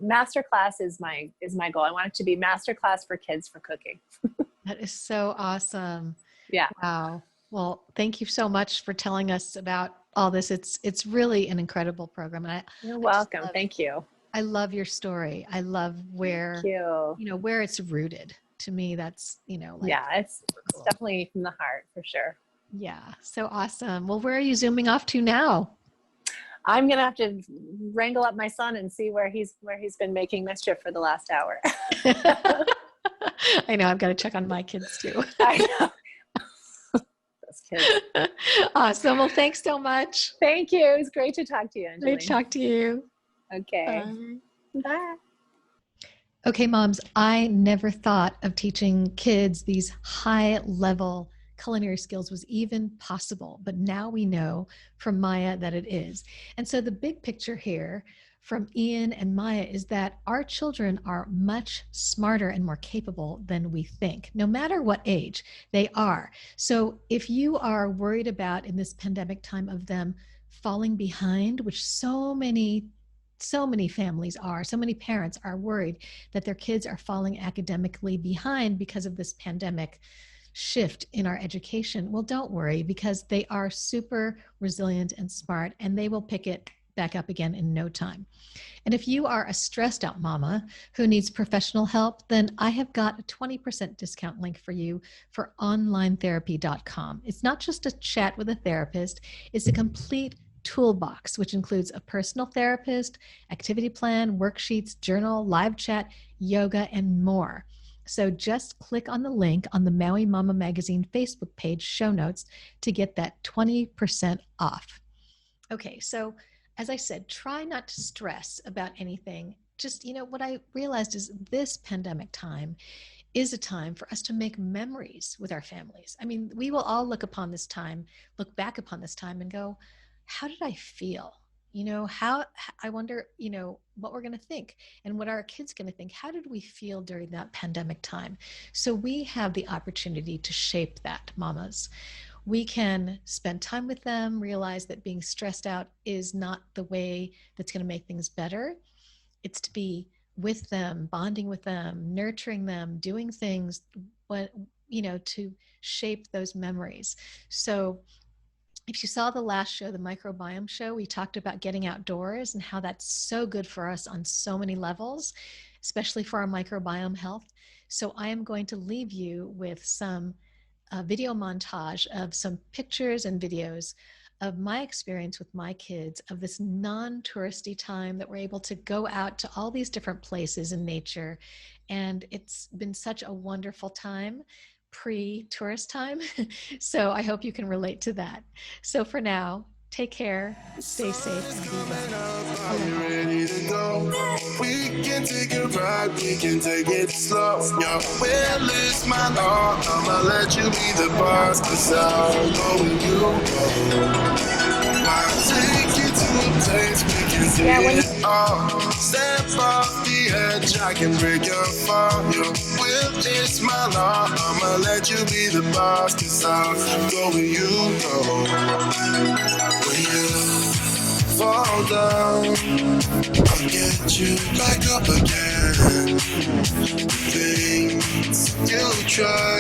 masterclass is my goal. I want it to be masterclass for kids for cooking. That is so awesome. Yeah. Wow. Well, thank you so much for telling us about all this. It's really an incredible program. And You're welcome. Thank you. I love your story. I love where, where it's rooted. To me, that's, it's definitely from the heart for sure. Yeah. So awesome. Well, where are you zooming off to now? I'm going to have to wrangle up my son and see where he's been making mischief for the last hour. I know. I've got to check on my kids too. I know. Those kids. Awesome. Well, thanks so much. Thank you. It was great to talk to you, Angeline. Great to talk to you. Okay. Bye. Okay, moms, I never thought of teaching kids these high-level culinary skills was even possible, but now we know from Maja that it is. And so the big picture here from Ian and Maja is that our children are much smarter and more capable than we think, no matter what age they are. So if you are worried about in this pandemic time of them falling behind, which so many families are, so many parents are worried that their kids are falling academically behind because of this pandemic shift in our education. Well, don't worry, because they are super resilient and smart, and they will pick it back up again in no time. And if you are a stressed out mama who needs professional help, then I have got a 20% discount link for you for onlinetherapy.com. It's not just a chat with a therapist, it's a complete toolbox, which includes a personal therapist, activity plan, worksheets, journal, live chat, yoga, and more. So just click on the link on the Maui Mama Magazine Facebook page show notes to get that 20% off. Okay, so as I said, try not to stress about anything. Just, what I realized is this pandemic time is a time for us to make memories with our families. I mean, we will all look back upon this time and go, how did I feel? I wonder, what we're going to think and what our kids going to think. How did we feel during that pandemic time? So we have the opportunity to shape that, mamas. We can spend time with them, realize that being stressed out is not the way that's going to make things better. It's to be with them, bonding with them, nurturing them, doing things, to shape those memories. So if you saw the last show, the microbiome show, we talked about getting outdoors and how that's so good for us on so many levels, especially for our microbiome health. So I am going to leave you with some video montage of some pictures and videos of my experience with my kids of this non-touristy time that we're able to go out to all these different places in nature. And it's been such a wonderful time, pre-tourist time. So I hope you can relate to that. So for now, take care, stay safe, and be well. Ready to go. We can take a ride, we can take it slow. Yo, well, it's my law. I'ma let you be the boss, 'cause I'll go with you. I'll take you to a place we can see it all. Step off the edge, I can break your fall. Yo, well, it's my law. I'ma let you be the boss, 'cause I'll go with you. When you fall down, I'll get you back up again. Things you try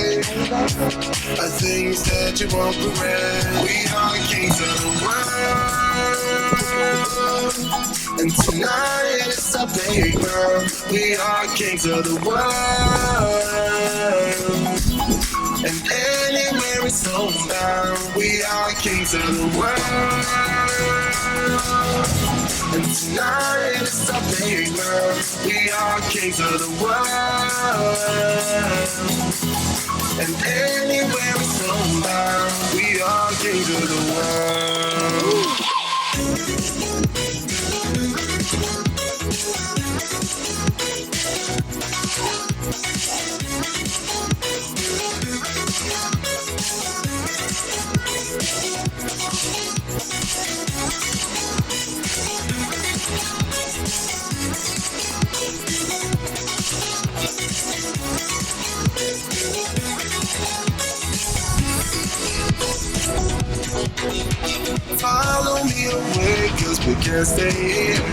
are things that you won't regret. We are kings of the world, and tonight is our playground. We are kings of the world, and anywhere it's homebound. We are kings of the world, and tonight is our playground. We are kings of the world, and anywhere it's homebound. We are kings of the world. Follow me away, 'cause we can't stay here.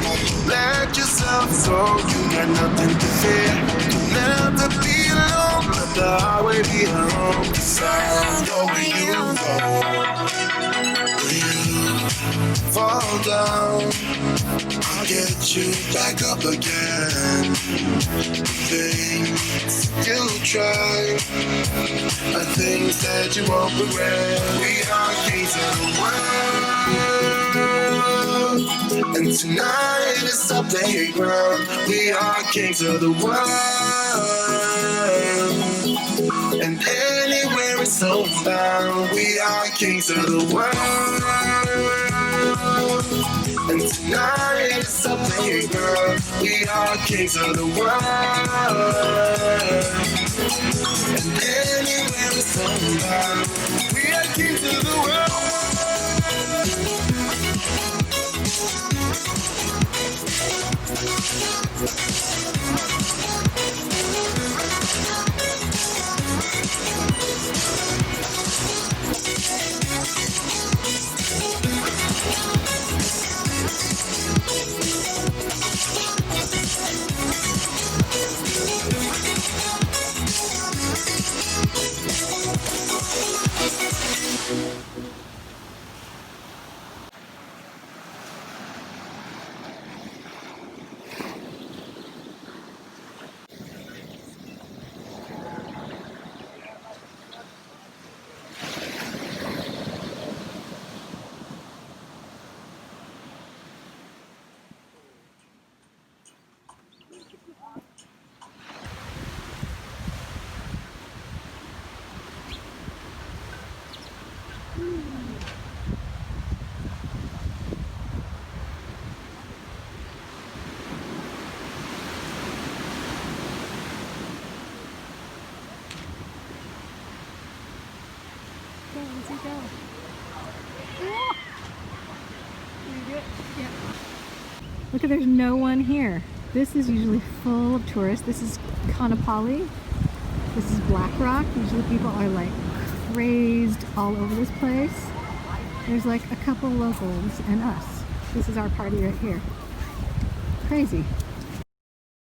Let yourself go, you got nothing to fear. You'll never be alone, let the highway be your home. 'Cause I'll go where you go. When you fall down, I'll get you back up again. Things you try are things that you won't regret. We are kings of the world, and tonight is our playground. We are kings of the world, and anywhere it's homebound. We are kings of the world, and tonight is our playground. We are kings of the world, and anywhere it's homebound. We are kings of the world. as you go. Yeah. Can you do it? Yeah. Look at, there's no one here. This is usually full of tourists. This is Kanapali. This is Black Rock. Usually people are like crazed all over this place. There's like a couple locals and us. This is our party right here. Crazy.